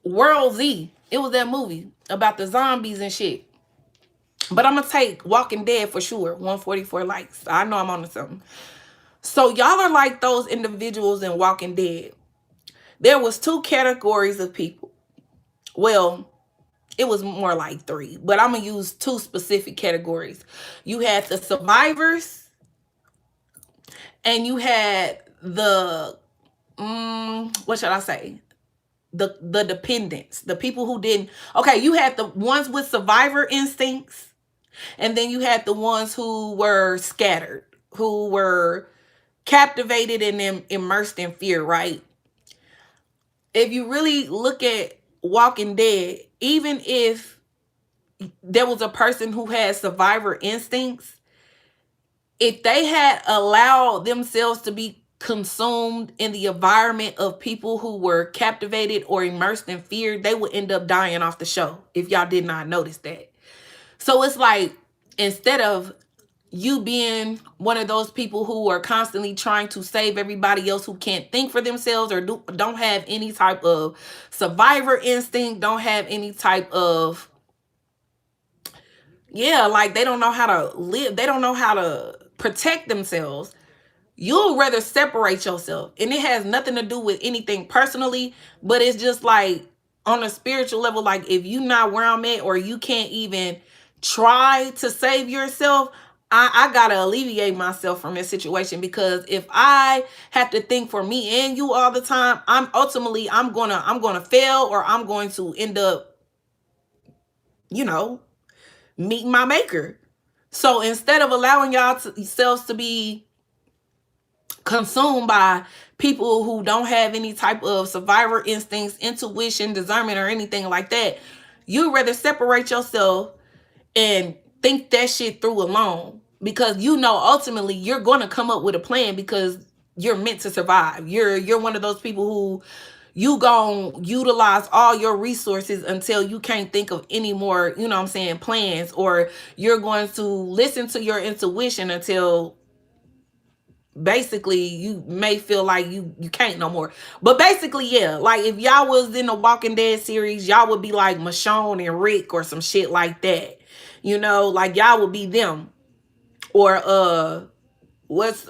World Z. It was that movie about the zombies and shit. But I'm gonna take Walking Dead for sure. 144 likes. I know I'm on to something. So y'all are like those individuals in Walking Dead. There was 2 categories of people. Well, it was more like 3, but I'm gonna use 2 specific categories. You had the survivors, and you had the what should I say? The dependents, the people who didn't. Okay, you had the ones with survivor instincts, and then you had the ones who were scattered, who were captivated and immersed in fear, right? If you really look at Walking Dead, even if there was a person who had survivor instincts, if they had allowed themselves to be consumed in the environment of people who were captivated or immersed in fear, they would end up dying off the show, if y'all did not notice that. So it's like, instead of you being one of those people who are constantly trying to save everybody else who can't think for themselves, or don't have any type of survivor instinct, don't have any type of Yeah, like they don't know how to live. They don't know how to protect themselves. You'll rather separate yourself. And it has nothing to do with anything personally, but it's just like on a spiritual level, like if you not where I'm at or you can't even try to save yourself, I gotta alleviate myself from this situation, because if I have to think for me and you all the time, I'm gonna fail, or I'm going to end up, you know, meeting my maker. So instead of allowing y'all yourselves to be consumed by people who don't have any type of survivor instincts, intuition, discernment, or anything like that, you rather separate yourself and think that shit through alone, because you know ultimately you're going to come up with a plan, because you're meant to survive. You're one of those people who you gonna utilize all your resources until you can't think of any more, you know what I'm saying, plans, or you're going to listen to your intuition until basically you may feel like you can't no more. But basically, yeah, like if y'all was in the Walking Dead series, y'all would be like Michonne and Rick or some shit like that, you know, like y'all would be them. Or what's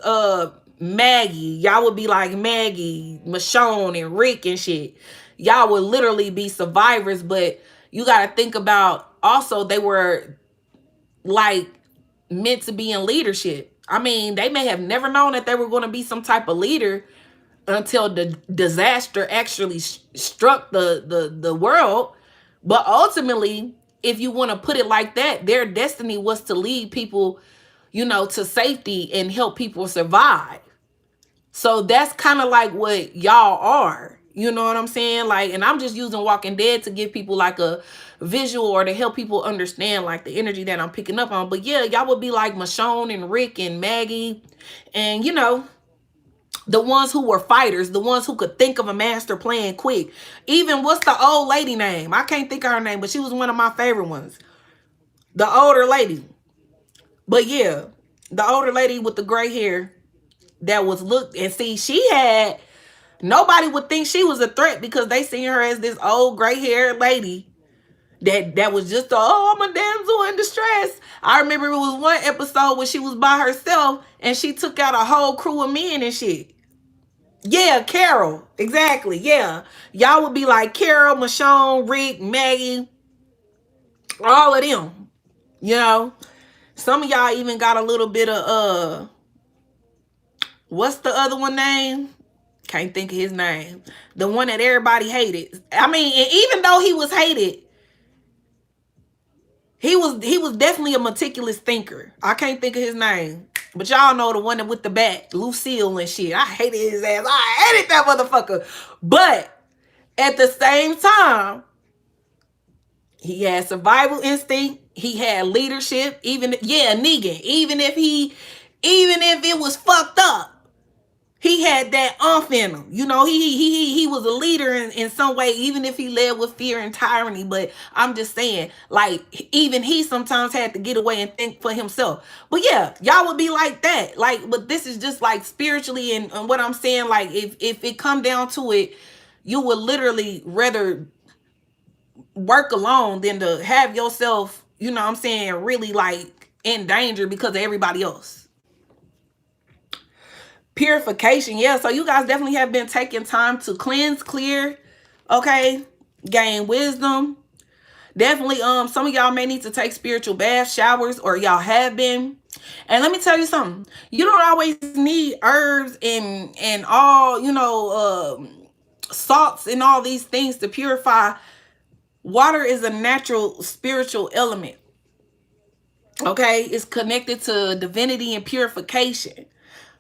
Maggie, y'all would be like Maggie, Michonne, and Rick and shit. Y'all would literally be survivors. But you got to think about also, they were like meant to be in leadership. I mean, they may have never known that they were going to be some type of leader until the disaster actually struck the world. But ultimately, if you want to put it like that, their destiny was to lead people, you know, to safety and help people survive. So that's kind of like what y'all are. You know what I'm saying? Like, and I'm just using Walking Dead to give people like a visual, or to help people understand like the energy that I'm picking up on. But yeah, y'all would be like Michonne and Rick and Maggie, and you know, the ones who were fighters, the ones who could think of a master plan quick. Even what's the old lady name? I can't think of her name, but she was one of my favorite ones. The older lady. But yeah, the older lady with the gray hair that was looked and see, she had, nobody would think she was a threat because they seen her as this old gray haired lady that was just I'm a damsel in distress. I remember it was one episode where she was by herself and she took out a whole crew of men and shit. Yeah, Carol. Exactly. Yeah. Y'all would be like Carol, Michonne, Rick, Maggie, all of them. You know, some of y'all even got a little bit of what's the other one name? Can't think of his name. The one that everybody hated. I mean, and even though he was hated, he was definitely a meticulous thinker. I can't think of his name. But y'all know the one that with the bat, Lucille and shit. I hated his ass. I hated that motherfucker. But at the same time, he had survival instinct. He had leadership. Even, yeah, Negan. Even if it was fucked up, he had that in him. You know, he was a leader in some way, even if he led with fear and tyranny. But I'm just saying, like, even he sometimes had to get away and think for himself. But yeah, y'all would be like that. Like, but this is just like spiritually, and what I'm saying, like, if it come down to it, you would literally rather work alone than to have yourself, you know what I'm saying, really like in danger because of everybody else. Purification, yeah. So you guys definitely have been taking time to cleanse, clear, okay, gain wisdom. Definitely, some of y'all may need to take spiritual bath showers, or y'all have been. And let me tell you something. You don't always need herbs and all, you know, salts and all these things to purify. Water is a natural spiritual element. Okay, it's connected to divinity and purification.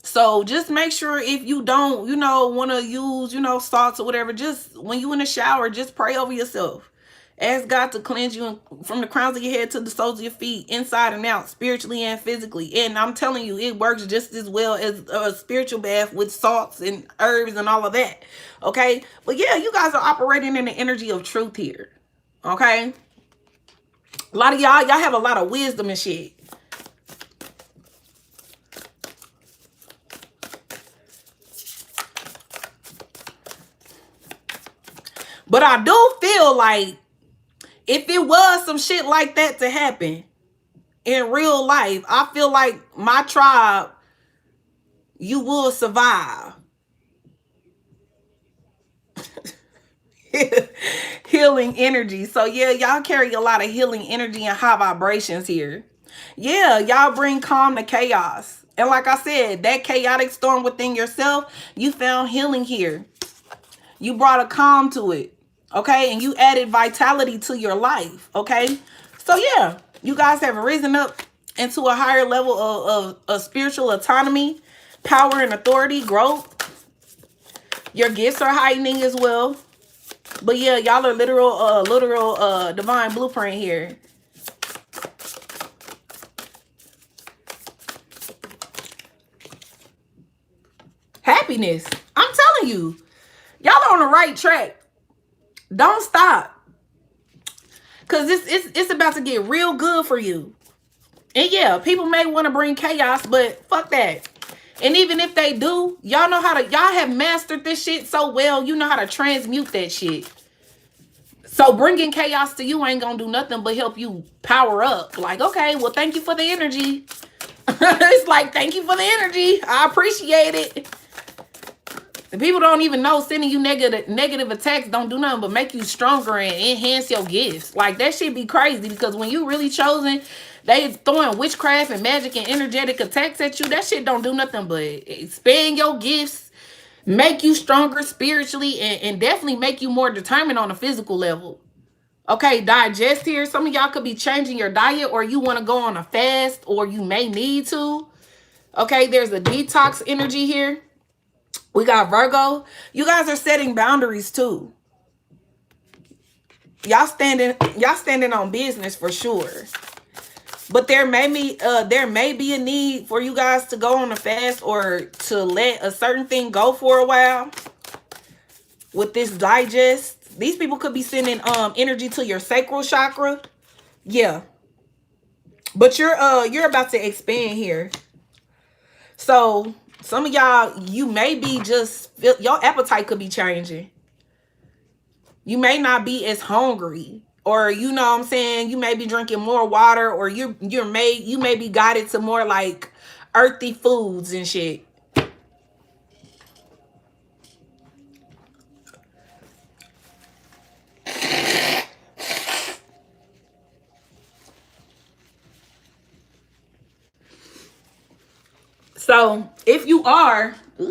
So just make sure, if you don't, you know, want to use, you know, salts or whatever, just when you in the shower, just pray over yourself. Ask God to cleanse you from the crowns of your head to the soles of your feet, inside and out, spiritually and physically. And I'm telling you, it works just as well as a spiritual bath with salts and herbs and all of that. Okay. But yeah, you guys are operating in the energy of truth here. Okay. A lot of y'all have a lot of wisdom and shit. But I do feel like if it was some shit like that to happen, in real life. I feel like my tribe, you will survive. Healing energy. So yeah, y'all carry a lot of healing energy and high vibrations here. Yeah, y'all bring calm to chaos. And like I said, that chaotic storm within yourself, you found healing here. You brought a calm to it. Okay? And you added vitality to your life. Okay? So yeah, you guys have risen up into a higher level of spiritual autonomy, power and authority, growth. Your gifts are heightening as well. But yeah, y'all are literal divine blueprint here. Happiness. I'm telling you, y'all are on the right track. Don't stop. Cause it's about to get real good for you. And yeah, people may want to bring chaos, but fuck that. And even if they do, y'all know how to, y'all have mastered this shit so well, you know how to transmute that shit. So bringing chaos to you ain't gonna do nothing but help you power up. Like, okay, well, thank you for the energy. It's like, thank you for the energy. I appreciate it. The people don't even know sending you negative attacks don't do nothing but make you stronger and enhance your gifts. Like, that shit be crazy, because when you really chosen, they throwing witchcraft and magic and energetic attacks at you. That shit don't do nothing but expand your gifts, make you stronger spiritually, and definitely make you more determined on a physical level. Okay, digest here. Some of y'all could be changing your diet, or you want to go on a fast, or you may need to. Okay, there's a detox energy here. We got Virgo. You guys are setting boundaries too. Y'all standing on business for sure. But there may be a need for you guys to go on a fast, or to let a certain thing go for a while. With this digest, these people could be sending energy to your sacral chakra. Yeah. But you're about to expand here. So some of y'all, you may be your appetite could be changing. You may not be as hungry, or you know what I'm saying, you may be drinking more water, or you may be guided to more like earthy foods and shit. So if you are, a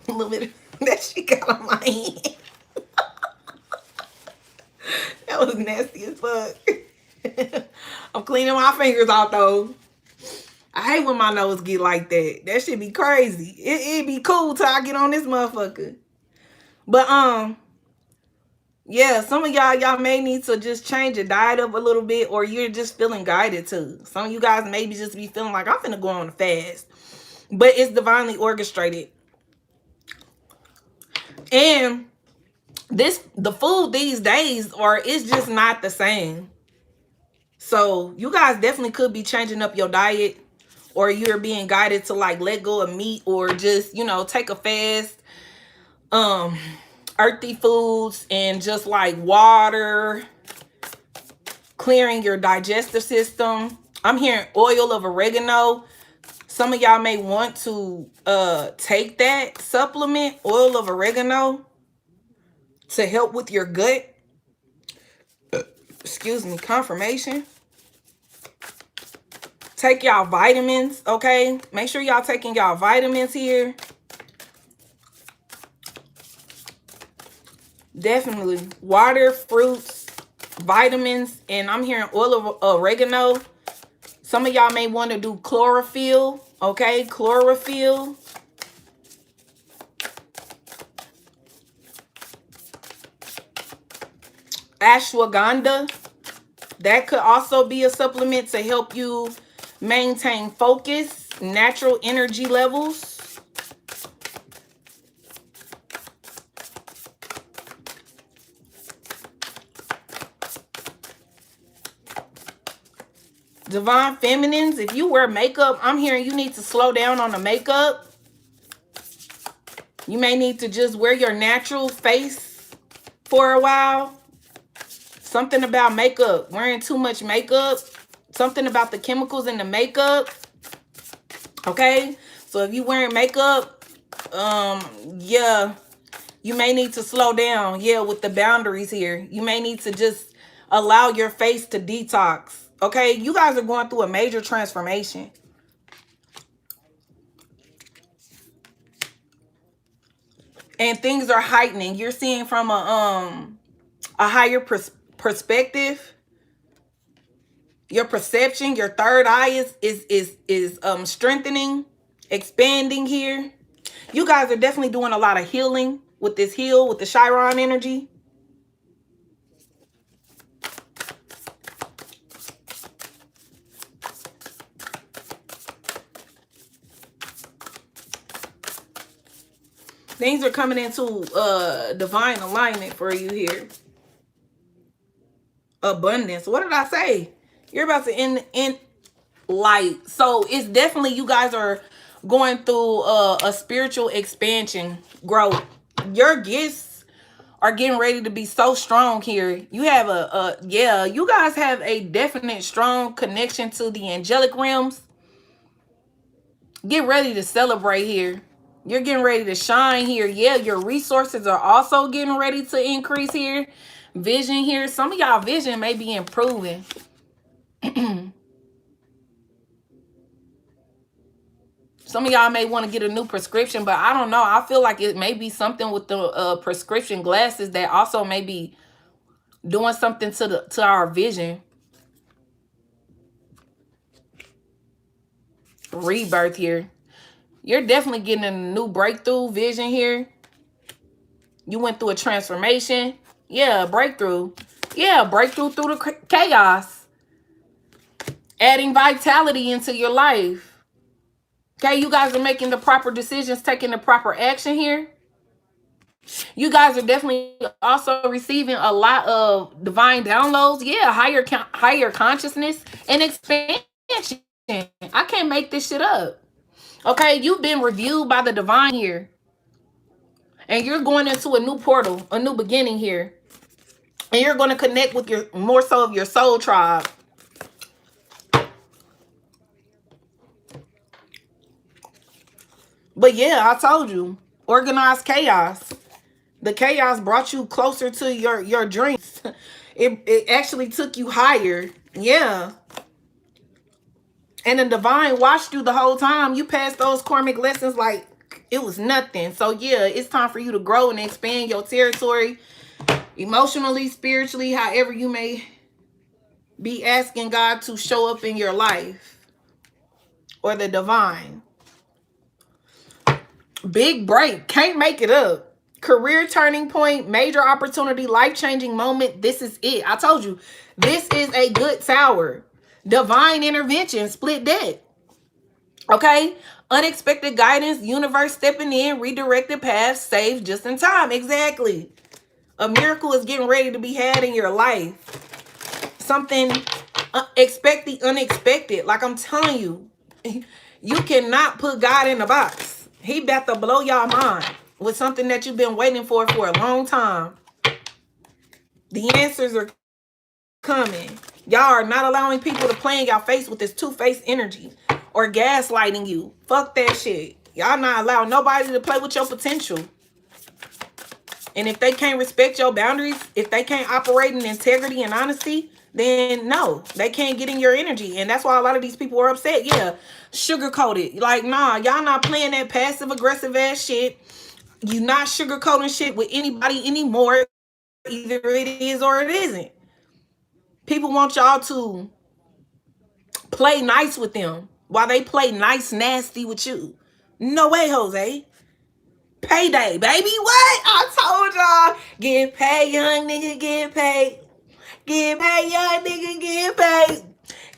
little bit of that shit got on my hand. That was nasty as fuck. I'm cleaning my fingers out though. I hate when my nose get like that. That shit be crazy. It'd be cool till I get on this motherfucker. But yeah, some of y'all may need to just change your diet up a little bit, or you're just feeling guided to. Some of you guys maybe just be feeling like, I'm finna go on a fast. But it's divinely orchestrated. And the food these days it's just not the same. So you guys definitely could be changing up your diet, or you're being guided to like let go of meat, or just, you know, take a fast. Earthy foods and just like water, clearing your digestive system. I'm hearing oil of oregano. Some of y'all may want to take that supplement, oil of oregano, to help with your gut. Excuse me, confirmation. Take y'all vitamins, okay? Make sure y'all taking y'all vitamins here. Definitely water, fruits, vitamins, and I'm hearing oil of oregano. Some of y'all may want to do chlorophyll, okay? Chlorophyll. Ashwagandha. That could also be a supplement to help you maintain focus, natural energy levels. Divine Feminines, if you wear makeup, I'm hearing you need to slow down on the makeup. You may need to just wear your natural face for a while. Something about makeup, wearing too much makeup, something about the chemicals in the makeup. Okay, so if you wearing makeup, yeah, you may need to slow down. Yeah, with the boundaries here, you may need to just allow your face to detox. Okay, you guys are going through a major transformation. And things are heightening. You're seeing from a higher perspective. Your perception, your third eye is strengthening, expanding here. You guys are definitely doing a lot of healing with this heal, with the Chiron energy. Things are coming into divine alignment for you here. Abundance. What did I say? You're about to end light. So it's definitely, you guys are going through a spiritual expansion, growth. Your gifts are getting ready to be so strong here. You have yeah, you guys have a definite strong connection to the angelic realms. Get ready to celebrate here. You're getting ready to shine here. Yeah, your resources are also getting ready to increase here. Vision here. Some of y'all vision may be improving. Some of y'all may want to get a new prescription, but I don't know. I feel like it may be something with the prescription glasses that also may be doing something to our vision. Rebirth here. You're definitely getting a new breakthrough vision here. You went through a transformation. Yeah, breakthrough. Yeah, breakthrough through the chaos. Adding vitality into your life. Okay, you guys are making the proper decisions, taking the proper action here. You guys are definitely also receiving a lot of divine downloads. Yeah, higher consciousness and expansion. I can't make this shit up. Okay, you've been reviewed by the divine here. And you're going into a new portal, a new beginning here. And you're going to connect with your more so of your soul tribe. But yeah, I told you, organized chaos. The chaos brought you closer to your dreams. It actually took you higher. Yeah. And the divine watched you the whole time. You passed those karmic lessons like it was nothing. So yeah, it's time for you to grow and expand your territory. Emotionally, spiritually, however you may be asking God to show up in your life. Or the divine. Big break. Can't make it up. Career turning point. Major opportunity. Life-changing moment. This is it. I told you. This is a good tower. Divine intervention. Split deck. Okay? Unexpected guidance. Universe stepping in. Redirected paths. Saved just in time. Exactly. A miracle is getting ready to be had in your life. Something. Expect the unexpected. Like I'm telling you. You cannot put God in a box. He about to blow y'all mind with something that you've been waiting for a long time. The answers are coming. Y'all are not allowing people to play in y'all face with this two-faced energy or gaslighting you. Fuck that shit. Y'all not allowing nobody to play with your potential. And if they can't respect your boundaries, if they can't operate in integrity and honesty, then no, they can't get in your energy. And that's why a lot of these people are upset. Yeah, sugarcoated. Like, nah, y'all not playing that passive-aggressive ass shit. You not sugarcoating shit with anybody anymore. Either it is or it isn't. People want y'all to play nice with them while they play nice nasty with you. No way, Jose. Payday, baby. What? I told y'all. Get paid, young nigga, get paid. Get paid, young nigga, get paid.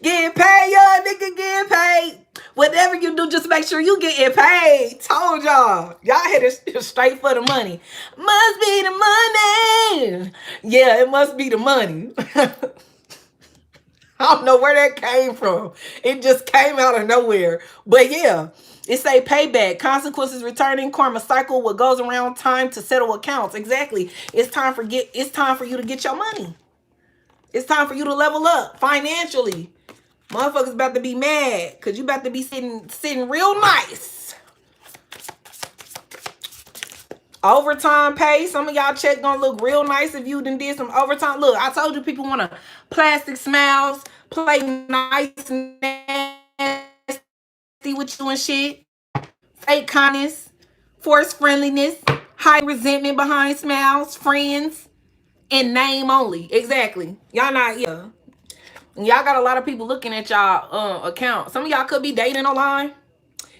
Get paid, young nigga, get paid. Whatever you do, just make sure you getting paid. Told y'all. Y'all hit it straight for the money. Must be the money. Yeah, it must be the money. I don't know where that came from. It just came out of nowhere. But yeah, it's a payback. Consequences returning, karma cycle, what goes around, time to settle accounts. Exactly. It's time for you to get your money. It's time for you to level up financially. Motherfuckers about to be mad because you about to be sitting real nice. Overtime pay. Some of y'all check gonna look real nice if you done did some overtime. Look, I told you people want to plastic smiles, play nice and nasty with you and shit. Fake kindness, forced friendliness, high resentment behind smiles, friends, and name only. Exactly. Y'all not, yeah. Y'all got a lot of people looking at y'all account. Some of y'all could be dating online.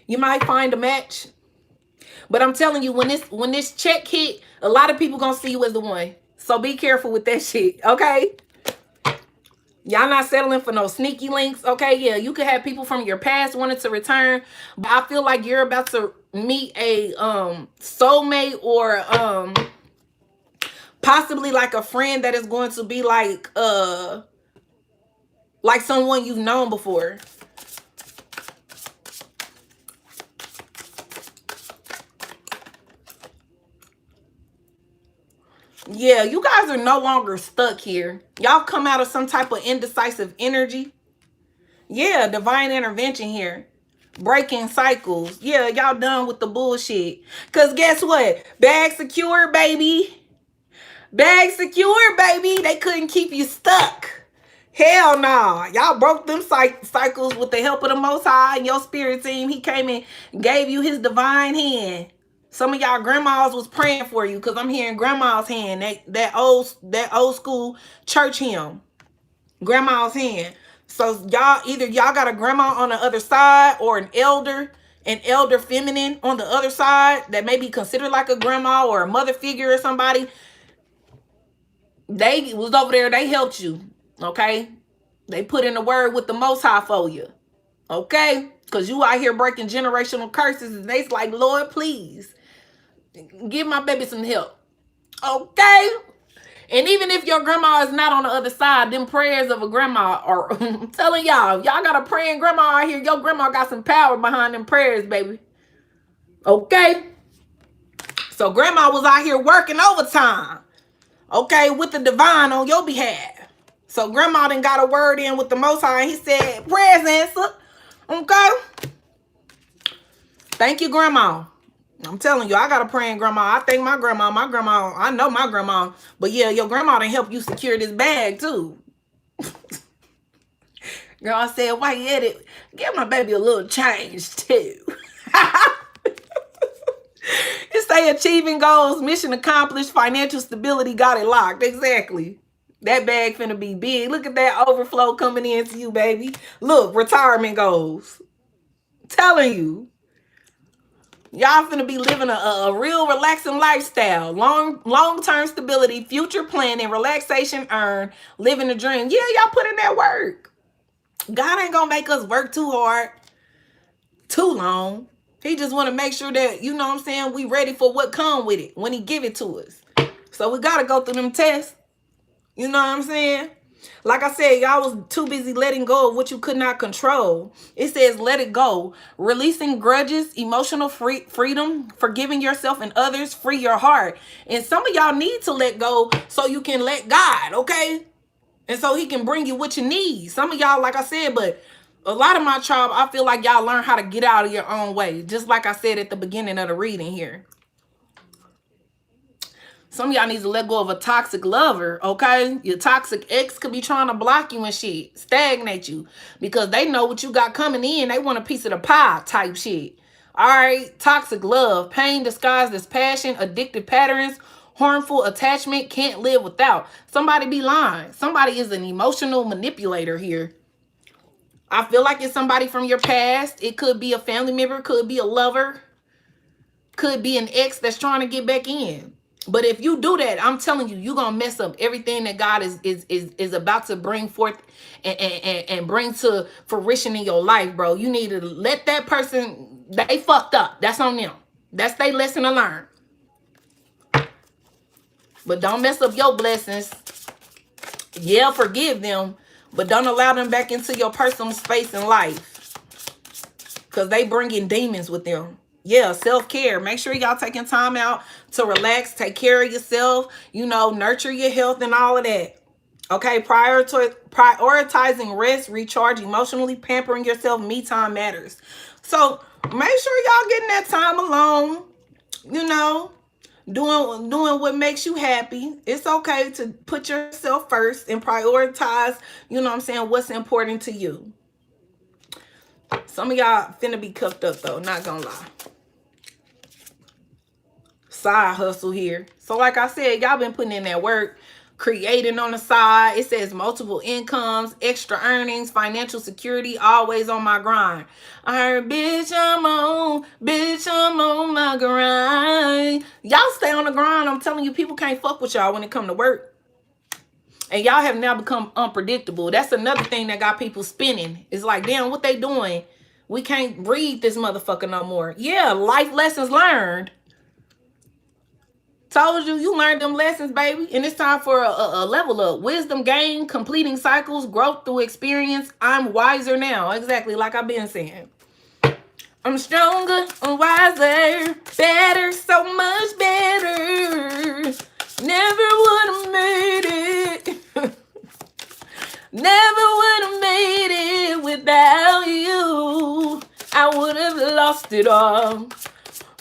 You might find a match. But I'm telling you, when this check hit, a lot of people gonna see you as the one. So be careful with that shit, okay? Y'all not settling for no sneaky links, okay? Yeah, you could have people from your past wanting to return, but I feel like you're about to meet a soulmate or possibly like a friend that is going to be like someone you've known before. Yeah, you guys are no longer stuck here. Y'all come out of some type of indecisive energy. Yeah, divine intervention here. Breaking cycles. Yeah, y'all done with the bullshit. Because guess what? Bag secure, baby. Bag secure, baby. They couldn't keep you stuck. Hell nah. Y'all broke them cycles with the help of the Most High and your spirit team. He came and gave you his divine hand. Some of y'all grandmas was praying for you because I'm hearing grandma's hand. That old school church hymn. Grandma's hand. So y'all got a grandma on the other side or an elder feminine on the other side that may be considered like a grandma or a mother figure or somebody. They was over there. They helped you. Okay. They put in the word with the Most High for you. Okay. Because you out here breaking generational curses. And they's like, Lord, please give my baby some help. Okay. And even if your grandma is not on the other side, them prayers of a grandma are I'm telling y'all got a praying grandma out here. Your grandma got some power behind them prayers, baby. Okay. So grandma was out here working overtime. Okay, with the divine on your behalf. So grandma done got a word in with the Most High. And he said, prayers answer. Okay. Thank you, grandma. I'm telling you, I got a praying grandma. I thank my grandma. I know my grandma. But yeah, your grandma done help you secure this bag too. Girl, I said, why you at it? Give my baby a little change too. It say achieving goals, mission accomplished, financial stability, got it locked. Exactly. That bag finna be big. Look at that overflow coming into you, baby. Look, retirement goals. Telling you. Y'all finna be living a real relaxing lifestyle. Long-term stability, future planning, relaxation earned, living a dream. Yeah, y'all put in that work. God ain't gonna make us work too hard, too long. He just want to make sure that, you know what I'm saying, we ready for what come with it when he give it to us. So we got to go through them tests. You know what I'm saying? Like I said, y'all was too busy letting go of what you could not control. It says let it go. Releasing grudges, emotional freedom, forgiving yourself and others, free your heart. And some of y'all need to let go so you can let God, okay? And so he can bring you what you need. Some of y'all, like I said, but a lot of my tribe, I feel like y'all learn how to get out of your own way. Just like I said at the beginning of the reading here. Some of y'all need to let go of a toxic lover, okay? Your toxic ex could be trying to block you and shit, stagnate you, because they know what you got coming in. They want a piece of the pie type shit. All right? Toxic love, pain disguised as passion, addictive patterns, harmful attachment, can't live without. Somebody be lying. Somebody is an emotional manipulator here. I feel like it's somebody from your past. It could be a family member, could be a lover, could be an ex that's trying to get back in. But if you do that, I'm telling you, you're going to mess up everything that God is about to bring forth and bring to fruition in your life, bro. You need to let that person, they fucked up. That's on them. That's their lesson to learn. But don't mess up your blessings. Yeah, forgive them, but don't allow them back into your personal space in life. Because they bring in demons with them. Yeah, self-care. Make sure y'all taking time out to relax, take care of yourself, you know, nurture your health and all of that. Okay, prioritizing rest, recharge emotionally, pampering yourself, me time matters. So make sure y'all getting that time alone, you know, doing what makes you happy. It's okay to put yourself first and prioritize, you know what I'm saying, what's important to you. Some of y'all finna be cuffed up though, not gonna lie. Side hustle here. So like I said, y'all been putting in that work, creating on the side. It says multiple incomes, extra earnings, financial security, always on my grind. I heard, bitch, I'm on my grind. Y'all stay on the grind. I'm telling you, people can't fuck with y'all when it come to work. And y'all have now become unpredictable. That's another thing that got people spinning. It's like, damn, what they doing? We can't read this motherfucker no more. Yeah, life lessons learned. Told you, you learned them lessons, baby. And it's time for a level up. Wisdom gained, completing cycles, growth through experience. I'm wiser now. Exactly like I've been saying. I'm stronger, I'm wiser, better, so much better. Never would have made it. Never would have made it without you. I would have lost it all.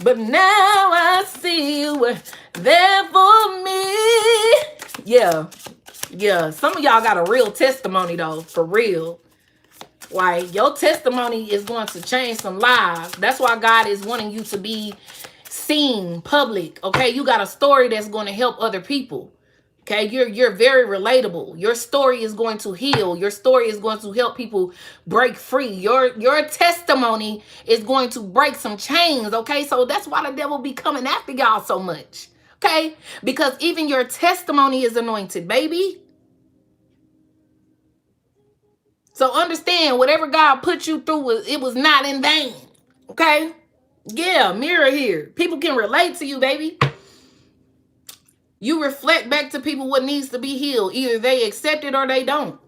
But now I see you were there for me. Yeah. Yeah. Some of y'all got a real testimony though. For real. Like your testimony is going to change some lives. That's why God is wanting you to be seen, public. Okay. You got a story that's going to help other people. Okay, you're very relatable. Your story is going to heal. Your story is going to help people break free. Your testimony is going to break some chains. Okay, so that's why the devil be coming after y'all so much. Okay, because even your testimony is anointed, baby. So understand, whatever God put you through, it was not in vain. Okay, yeah, mirror here. People can relate to you, baby. You reflect back to people what needs to be healed. Either they accept it or they don't.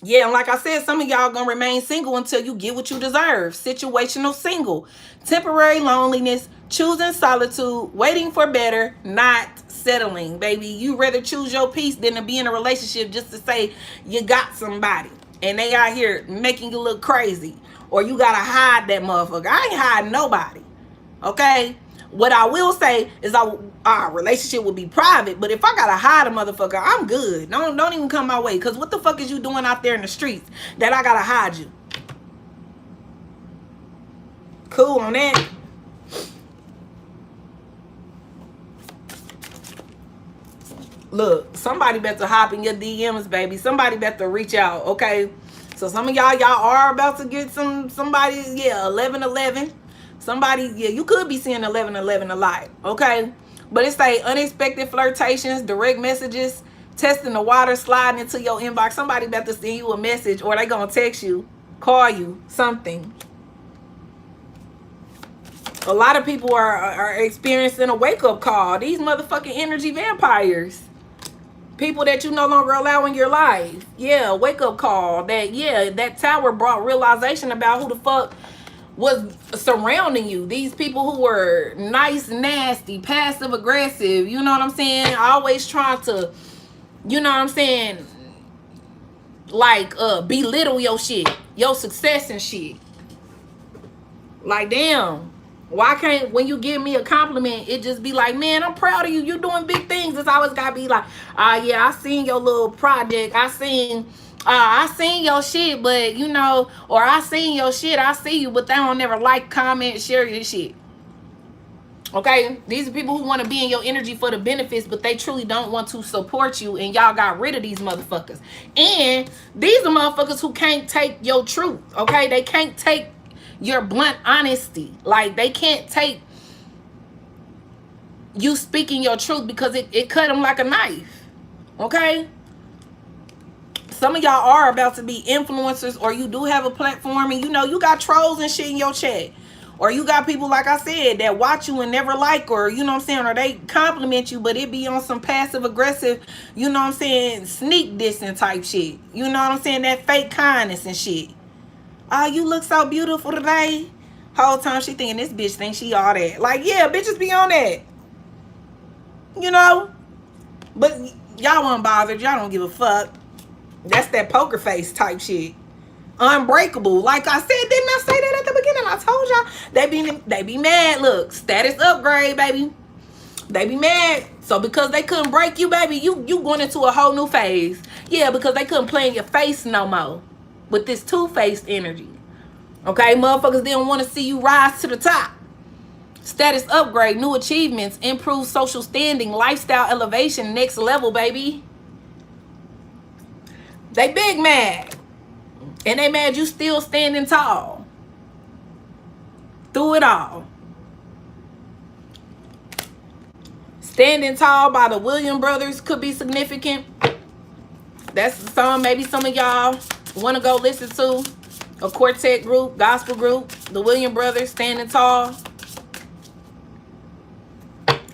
Yeah, and like I said, some of y'all gonna remain single until you get what you deserve. Situational single. Temporary loneliness. Choosing solitude. Waiting for better. Not settling, baby. You rather choose your peace than to be in a relationship just to say you got somebody. And they out here making you look crazy. Or you gotta hide that motherfucker. I ain't hiding nobody. Okay? What I will say is our relationship will be private, but if I gotta hide a motherfucker, I'm good. Don't even come my way. Because what the fuck is you doing out there in the streets that I gotta hide you? Cool on that? Look, somebody better hop in your DMs, baby. Somebody better reach out, okay? So some of y'all are about to get somebody, yeah, 1111. Somebody, yeah, you could be seeing 1111 a lot, okay? But it say unexpected flirtations, direct messages, testing the water, sliding into your inbox. Somebody about to send you a message, or they gonna text you, call you, something. A lot of people are experiencing a wake-up call. These motherfucking energy vampires. People that you no longer allow in your life. Yeah, wake-up call. That tower brought realization about who the fuck was surrounding you. These people who were nice, nasty, passive aggressive, you know what I'm saying, always trying to, you know what I'm saying, like belittle your shit, your success and shit. Like, damn, why can't, when you give me a compliment, it just be like, man, I'm proud of you, you're doing big things. It's always gotta be like, yeah, I seen your little project, I seen your shit, but you know, or I seen your shit, I see you, but they don't never like, comment, share your shit. Okay, these are people who want to be in your energy for the benefits, but they truly don't want to support you, and y'all got rid of these motherfuckers. And these are motherfuckers who can't take your truth. Okay, they can't take your blunt honesty. Like, they can't take you speaking your truth because it cut them like a knife. Okay, some of y'all are about to be influencers, or you do have a platform, and you know you got trolls and shit in your chat, or you got people, like I said, that watch you and never like, or you know what I'm saying, or they compliment you, but it be on some passive aggressive, you know what I'm saying, sneak dissing type shit. You know what I'm saying, that fake kindness and shit. Oh, you look so beautiful today. Whole time she thinking this bitch thinks she all that. Like, yeah, bitches be on that. You know? But Y'all weren't bothered. Y'all don't give a fuck. That's that poker face type shit. Unbreakable. Like I said, didn't I say that at the beginning? I told y'all they be mad. Look, status upgrade, baby. They be mad. So because they couldn't break you, baby, you going into a whole new phase. Yeah, because they couldn't play in your face no more with this two-faced energy. Okay, motherfuckers didn't want to see you rise to the top. Status upgrade, new achievements, improved social standing, lifestyle elevation, next level, baby. They big mad. And they mad you still standing tall. Through it all. Standing tall by the Williams brothers could be significant. That's some, maybe some of y'all want to go listen to. A quartet group, gospel group, the Williams brothers, standing tall.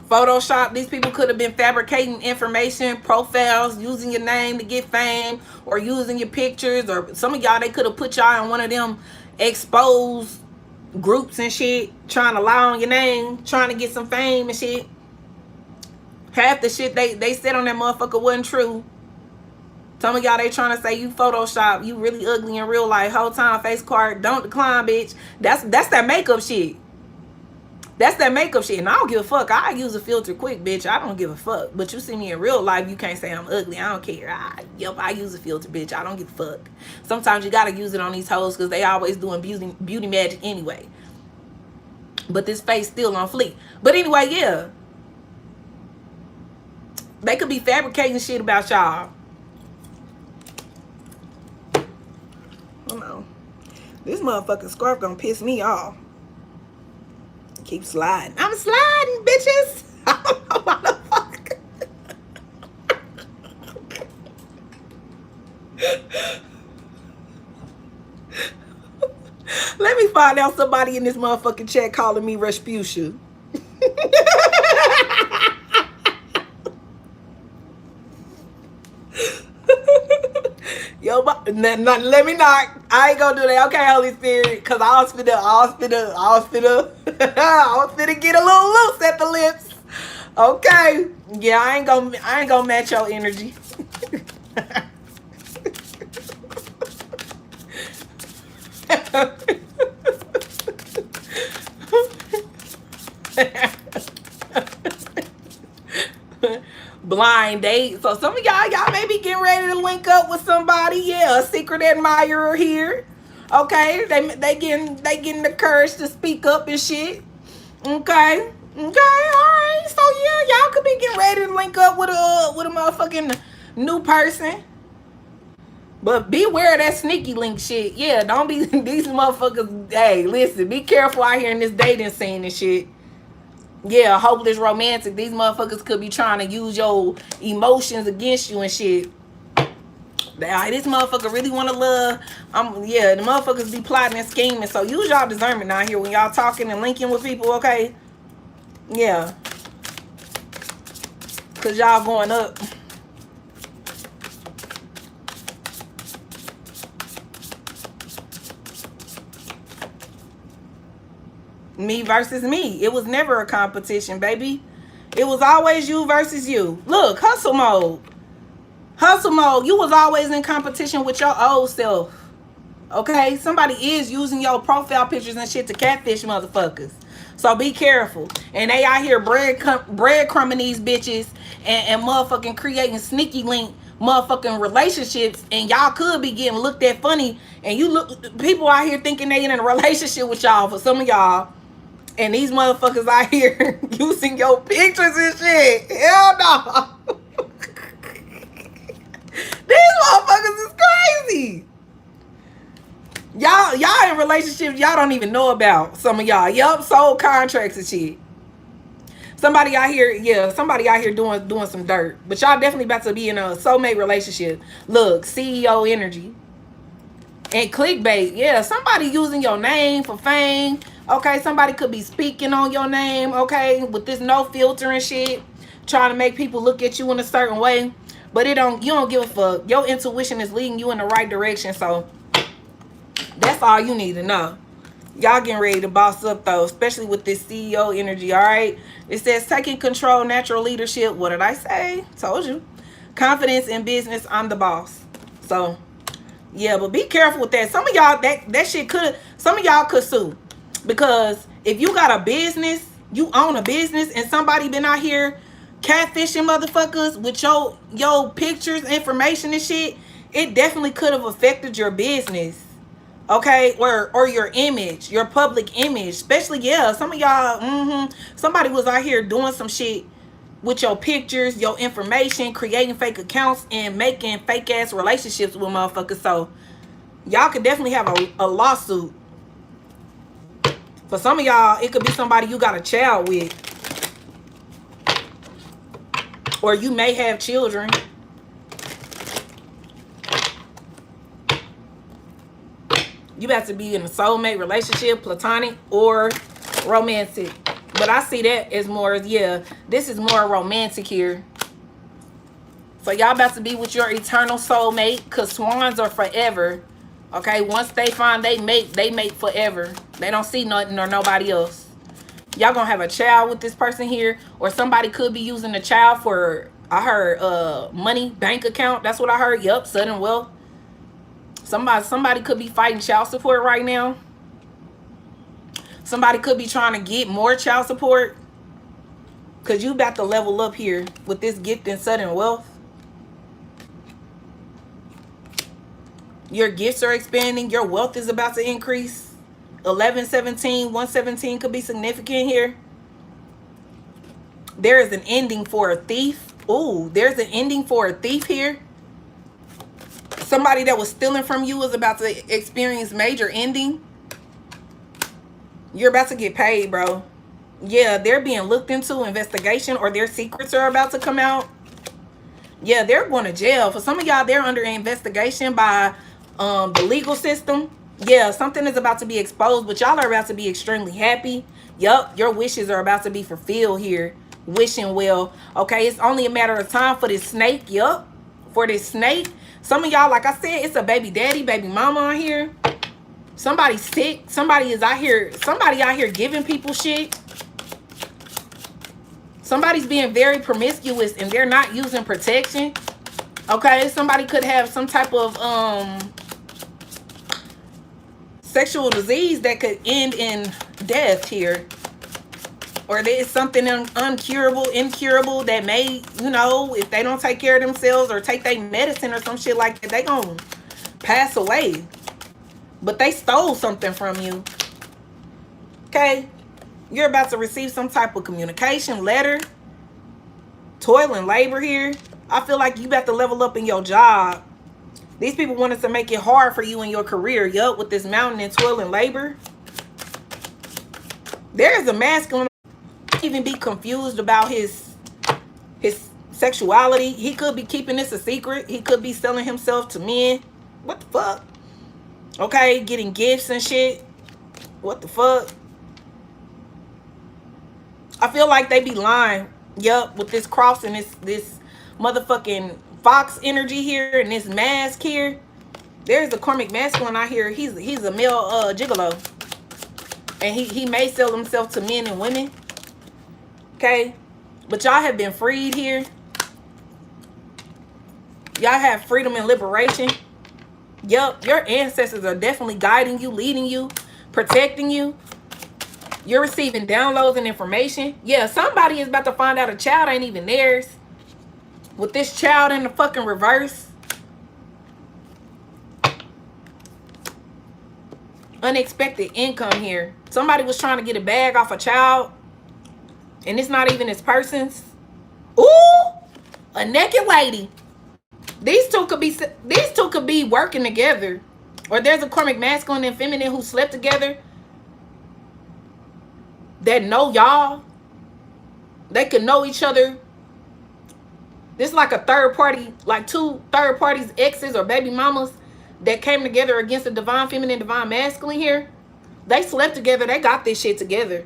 Photoshop, these people could have been fabricating information, profiles, using your name to get fame, or using your pictures, or some of y'all, they could have put y'all in one of them exposed groups and shit, trying to lie on your name, trying to get some fame and shit. Half the shit they said on that motherfucker wasn't true. Some of y'all, they trying to say you Photoshop, you really ugly in real life, whole time face card, don't decline, bitch. That's that makeup shit. That's that makeup shit. And I don't give a fuck. I use a filter quick, bitch. I don't give a fuck. But you see me in real life, you can't say I'm ugly. I don't care. I use a filter, bitch. I don't give a fuck. Sometimes you gotta use it on these hoes because they always doing beauty magic anyway. But this face still on fleek. But anyway, yeah. They could be fabricating shit about y'all. Oh no. This motherfucking scarf gonna piss me off. Keep sliding. I'm sliding, bitches. I don't know why the fuck. Let me find out somebody in this motherfucking chat calling me Rasputia. Yo, let me not. I ain't gonna do that. Okay, Holy Spirit, cause I was finna get a little loose at the lips. Okay, yeah, I ain't gonna match your energy. Blind date. So some of y'all may be getting ready to link up with somebody. Yeah, a secret admirer here. Okay, they getting the courage to speak up and shit. Okay, all right. So yeah, y'all could be getting ready to link up with a motherfucking new person. But beware of that sneaky link shit. Yeah, don't be these motherfuckers. Hey, listen, be careful out here in this dating scene and shit. Yeah, hopeless romantic. These motherfuckers could be trying to use your emotions against you and shit. This motherfucker really want to love. Yeah, the motherfuckers be plotting and scheming. So use y'all discernment out here when y'all talking and linking with people, okay? Yeah. Because y'all going up. Me versus me. It was never a competition, baby. It was always you versus you. Look, hustle mode. Hustle mode. You was always in competition with your old self. Okay? Somebody is using your profile pictures and shit to catfish motherfuckers. So be careful. And they out here breadcrumbing these bitches and motherfucking creating sneaky link motherfucking relationships, and y'all could be getting looked at funny, and people out here thinking they in a relationship with y'all, for some of y'all. And these motherfuckers out here using your pictures and shit. Hell no. These motherfuckers is crazy. Y'all in relationships y'all don't even know about. Some of y'all. Yup, sold contracts and shit. Somebody out here, yeah, somebody out here doing some dirt. But y'all definitely about to be in a soulmate relationship. Look, CEO energy. And clickbait. Yeah, somebody using your name for fame. Okay, somebody could be speaking on your name, okay, with this no filter and shit, trying to make people look at you in a certain way. But you don't give a fuck. Your intuition is leading you in the right direction, so that's all you need to know. Y'all getting ready to boss up, though, especially with this CEO energy, all right? It says taking control, natural leadership. What did I say? Told you. Confidence in business, I'm the boss. So, yeah, but be careful with that. Some of y'all, that shit could, some of y'all could sue. Because if you got a business, you own a business, and somebody been out here catfishing motherfuckers with your pictures, information and shit, it definitely could have affected your business. Okay, or your image, your public image. Especially, yeah, some of y'all, somebody was out here doing some shit with your pictures, your information, creating fake accounts, and making fake ass relationships with motherfuckers. So y'all could definitely have a lawsuit. For some of y'all, it could be somebody you got a child with, or you may have children. You have to be in a soulmate relationship, platonic or romantic. But I see that as more, yeah, this is more romantic here. So y'all about to be with your eternal soulmate, because swans are forever. Okay, once they find they mate forever. They don't see nothing or nobody else. Y'all gonna have a child with this person here, or somebody could be using the child for, I heard, money, bank account. That's what I heard. Yup, sudden wealth. Somebody could be fighting child support right now. Somebody could be trying to get more child support, because you about to level up here with this gift and sudden wealth. Your gifts are expanding. Your wealth is about to increase. 1117, 117 could be significant here. There is an ending for a thief. Ooh, there's an ending for a thief here. Somebody that was stealing from you is about to experience major ending. You're about to get paid, bro. Yeah, they're being looked into, investigation, or their secrets are about to come out. Yeah, they're going to jail. For some of y'all, they're under investigation by the legal system. Yeah, something is about to be exposed, but y'all are about to be extremely happy. Yup, your wishes are about to be fulfilled here. Wishing well. Okay, it's only a matter of time for this snake. Yup, for this snake. Some of y'all, like I said, it's a baby daddy, baby mama on here. Somebody's sick. Somebody is out here. Somebody out here giving people shit. Somebody's being very promiscuous and they're not using protection. Okay, somebody could have some type of sexual disease that could end in death here. Or there's something uncurable, incurable that may, you know, if they don't take care of themselves or take their medicine or some shit like that, they gonna pass away. But they stole something from you. Okay? You're about to receive some type of communication, letter, toil and labor here. I feel like you about to level up in your job. These people wanted to make it hard for you in your career. Yup, with this mountain and toil and labor. There is a masculine. Even be confused about his sexuality. He could be keeping this a secret. He could be selling himself to men. What the fuck? Okay, getting gifts and shit. What the fuck? I feel like they be lying. Yup, with this cross and this motherfucking fox energy here and this mask here. There's a karmic masculine out here. He's a male gigolo. And he may sell himself to men and women. Okay? But y'all have been freed here. Y'all have freedom and liberation. Yup, your ancestors are definitely guiding you, leading you, protecting you. You're receiving downloads and information. Yeah, somebody is about to find out a child ain't even theirs. With this child in the fucking reverse. Unexpected income here. Somebody was trying to get a bag off a child. And it's not even his person's. Ooh! A naked lady. These two could be working together. Or there's a karmic masculine and feminine who slept together. That know y'all. They can know each other. This is like a third party, like two third parties, exes or baby mamas that came together against the divine feminine, divine masculine here. They slept together. They got this shit together.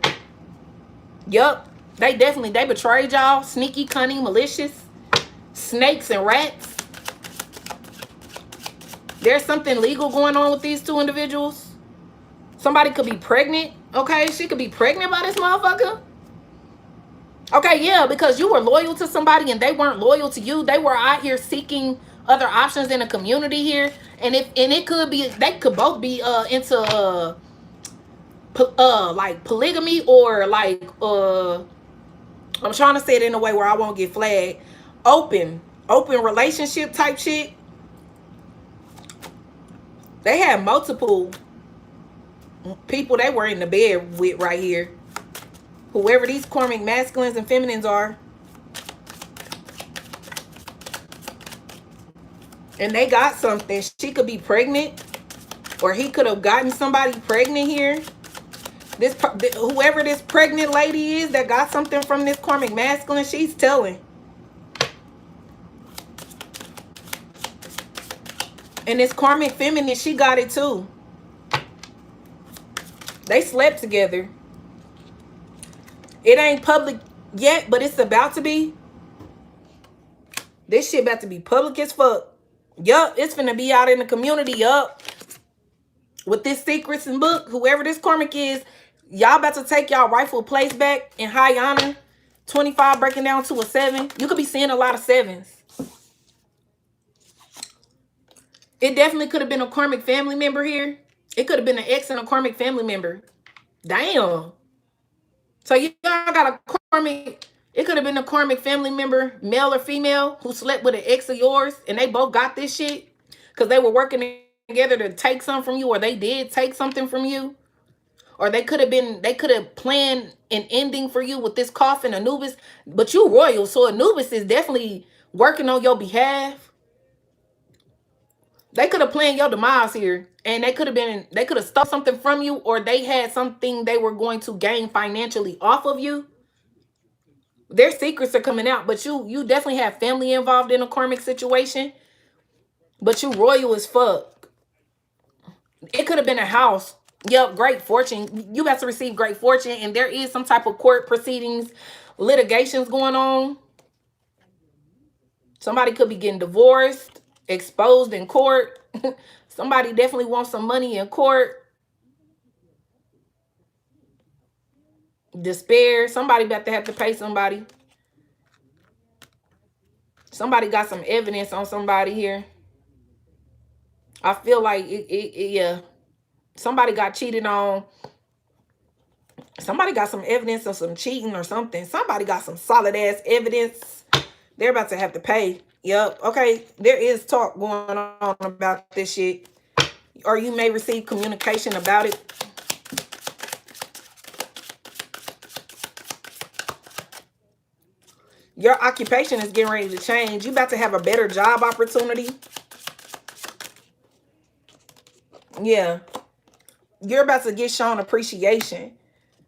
Yup. They betrayed y'all. Sneaky, cunning, malicious. Snakes and rats. There's something legal going on with these two individuals. Somebody could be pregnant. Okay, she could be pregnant by this motherfucker. Okay, yeah, because you were loyal to somebody and they weren't loyal to you. They were out here seeking other options in the community here, and it could be they could both be into like polygamy or like I'm trying to say it in a way where I won't get flagged. Open relationship type shit. They had multiple people they were in the bed with right here. Whoever these karmic masculines and feminines are. And they got something. She could be pregnant, or he could have gotten somebody pregnant here. Whoever this pregnant lady is that got something from this karmic masculine, she's telling. And this karmic feminine, she got it too. They slept together. It ain't public yet, but it's about to be. This shit about to be public as fuck. Yup, it's finna be out in the community. Yup. With this secrets and book, whoever this karmic is, y'all about to take y'all rightful place back in high honor. 25 breaking down to a 7. You could be seeing a lot of 7s. It definitely could have been a karmic family member here. It could have been an ex and a karmic family member. Damn. So y'all got a karmic. It could have been a karmic family member, male or female, who slept with an ex of yours, and they both got this shit because they were working together to take something from you, or they did take something from you, or they could have planned an ending for you with this coffin, Anubis. But you royal, so Anubis is definitely working on your behalf. They could have planned your demise here, and they could have stole something from you, or they had something they were going to gain financially off of you. Their secrets are coming out, but you definitely have family involved in a karmic situation. But you royal as fuck. It could have been a house. Yep, great fortune. You have to receive great fortune, and there is some type of court proceedings, litigations going on. Somebody could be getting divorced, exposed in court. Somebody definitely wants some money in court. Despair. Somebody about to have to pay somebody. Somebody got some evidence on somebody here. I feel like yeah. Somebody got cheated on. Somebody got some evidence of some cheating or something. Somebody got some solid ass evidence. They're about to have to pay. Yep. Okay. There is talk going on about this shit. Or you may receive communication about it. Your occupation is getting ready to change. You about to have a better job opportunity. Yeah. You're about to get shown appreciation.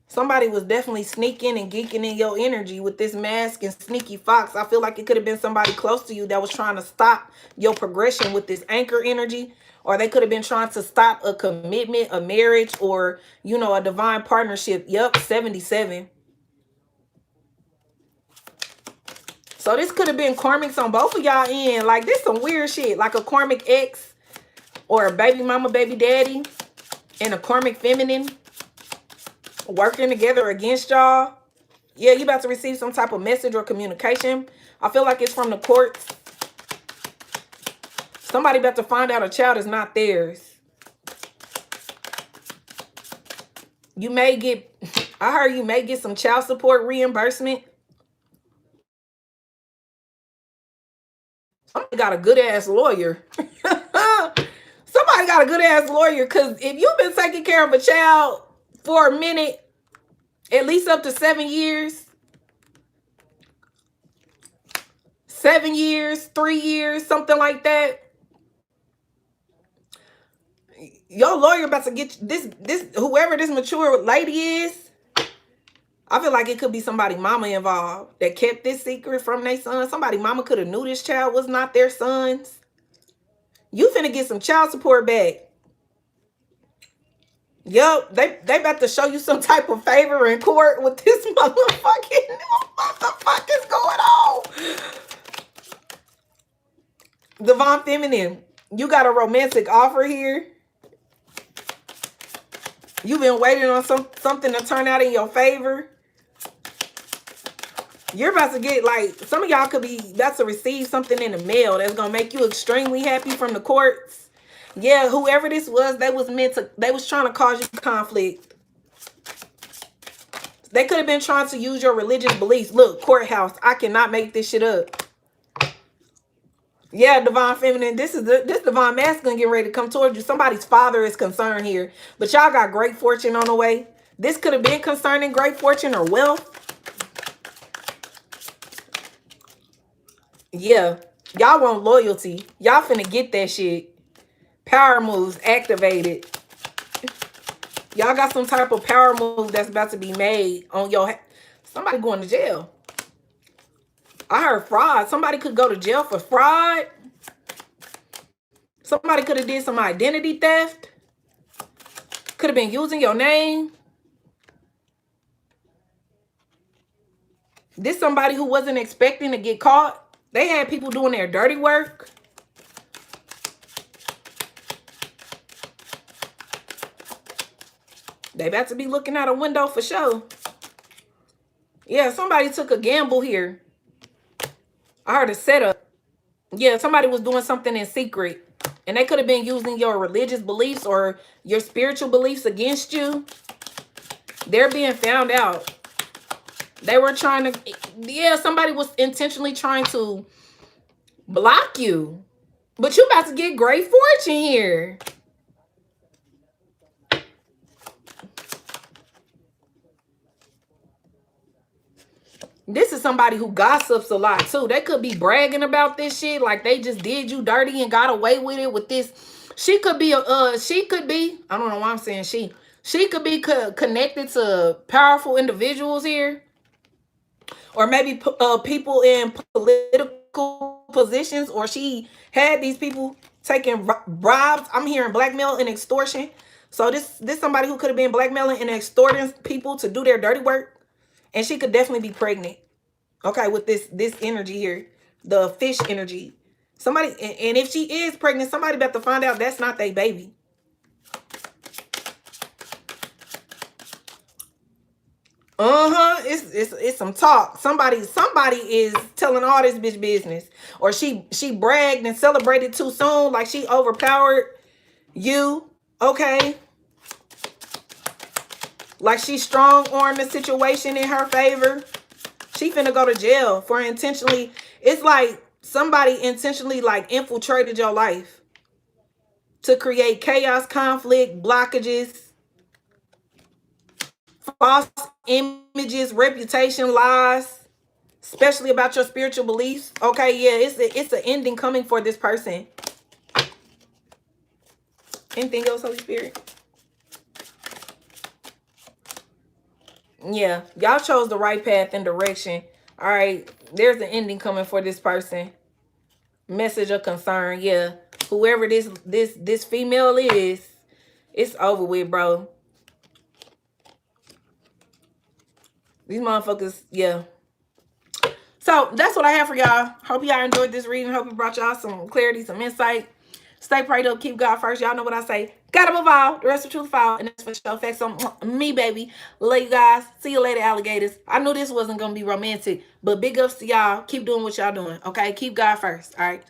Somebody was definitely sneaking and geeking in your energy with this mask and sneaky fox. I feel like it could have been somebody close to you that was trying to stop your progression with this anchor energy. Or they could have been trying to stop a commitment, a marriage, or, you know, a divine partnership. Yep, 77. So this could have been karmics on both of y'all end. Like, this some weird shit. Like a karmic ex or a baby mama, baby daddy, and a karmic feminine working together against y'all. Yeah, you about to receive some type of message or communication. I feel like it's from the courts. Somebody about to find out a child is not theirs. You may get, I heard you may get some child support reimbursement. Somebody got a good ass lawyer. Somebody got a good ass lawyer, because if you've been taking care of a child for a minute, at least up to 7 years, 7 years, 3 years, something like that, your lawyer about to get this whoever this mature lady is. I feel like it could be somebody mama involved that kept this secret from their son. Somebody mama could have knew this child was not their son's. You finna get some child support back. Yup, they about to show you some type of favor in court with this motherfucking. What the fuck is going on? Divine Feminine, you got a romantic offer here. You've been waiting on something to turn out in your favor. You're about to get, like, some of y'all could be about to receive something in the mail that's gonna make you extremely happy from the courts. Yeah, whoever this was, they was trying to cause you conflict. They could have been trying to use your religious beliefs. Look, courthouse. I cannot make this shit up. Yeah, divine feminine. This divine masculine getting ready to come towards you. Somebody's father is concerned here, but y'all got great fortune on the way. This could have been concerning great fortune or wealth. Yeah, y'all want loyalty. Y'all finna get that shit. Power moves activated. Y'all got some type of power move that's about to be made on your. Somebody going to jail. I heard fraud. Somebody could go to jail for fraud. Somebody could have did some identity theft. Could have been using your name. This somebody who wasn't expecting to get caught. They had people doing their dirty work. They about to be looking out a window for sure. Yeah, somebody took a gamble here. I heard a setup. Yeah, somebody was doing something in secret. And they could have been using your religious beliefs or your spiritual beliefs against you. They're being found out. They were trying to, yeah, somebody was intentionally trying to block you. But you about to get great fortune here. This is somebody who gossips a lot too. They could be bragging about this shit like they just did you dirty and got away with it with this. She could be I don't know why I'm saying she. She could be connected to powerful individuals here. Or maybe people in political positions, or she had these people taking bribes. I'm hearing blackmail and extortion. So this somebody who could have been blackmailing and extorting people to do their dirty work. And she could definitely be pregnant. Okay, with this energy here. The fish energy. Somebody, and if she is pregnant, somebody about to find out that's not their baby. It's some talk. Somebody is telling all this bitch business. Or she bragged and celebrated too soon, like she overpowered you. Okay. Like she strong-armed the situation in her favor. She finna go to jail for intentionally. It's like somebody intentionally like infiltrated your life to create chaos, conflict, blockages, false images, reputation, lies, especially about your spiritual beliefs. Okay, yeah, it's an ending coming for this person. Anything else, Holy Spirit? Yeah, y'all chose the right path and direction. All right, there's an ending coming for this person. Message of concern. Yeah, whoever this female is, it's over with, bro. These motherfuckers, yeah. So that's what I have for y'all. Hope y'all enjoyed this reading. Hope it brought y'all some clarity, some insight. Stay prayed up, keep God first. Y'all know what I say. Gotta move on. The rest of truth fall. And that's for sure. Facts on me, baby. Love you guys. See you later, alligators. I knew this wasn't gonna be romantic, but big ups to y'all. Keep doing what y'all doing. Okay? Keep God first. All right.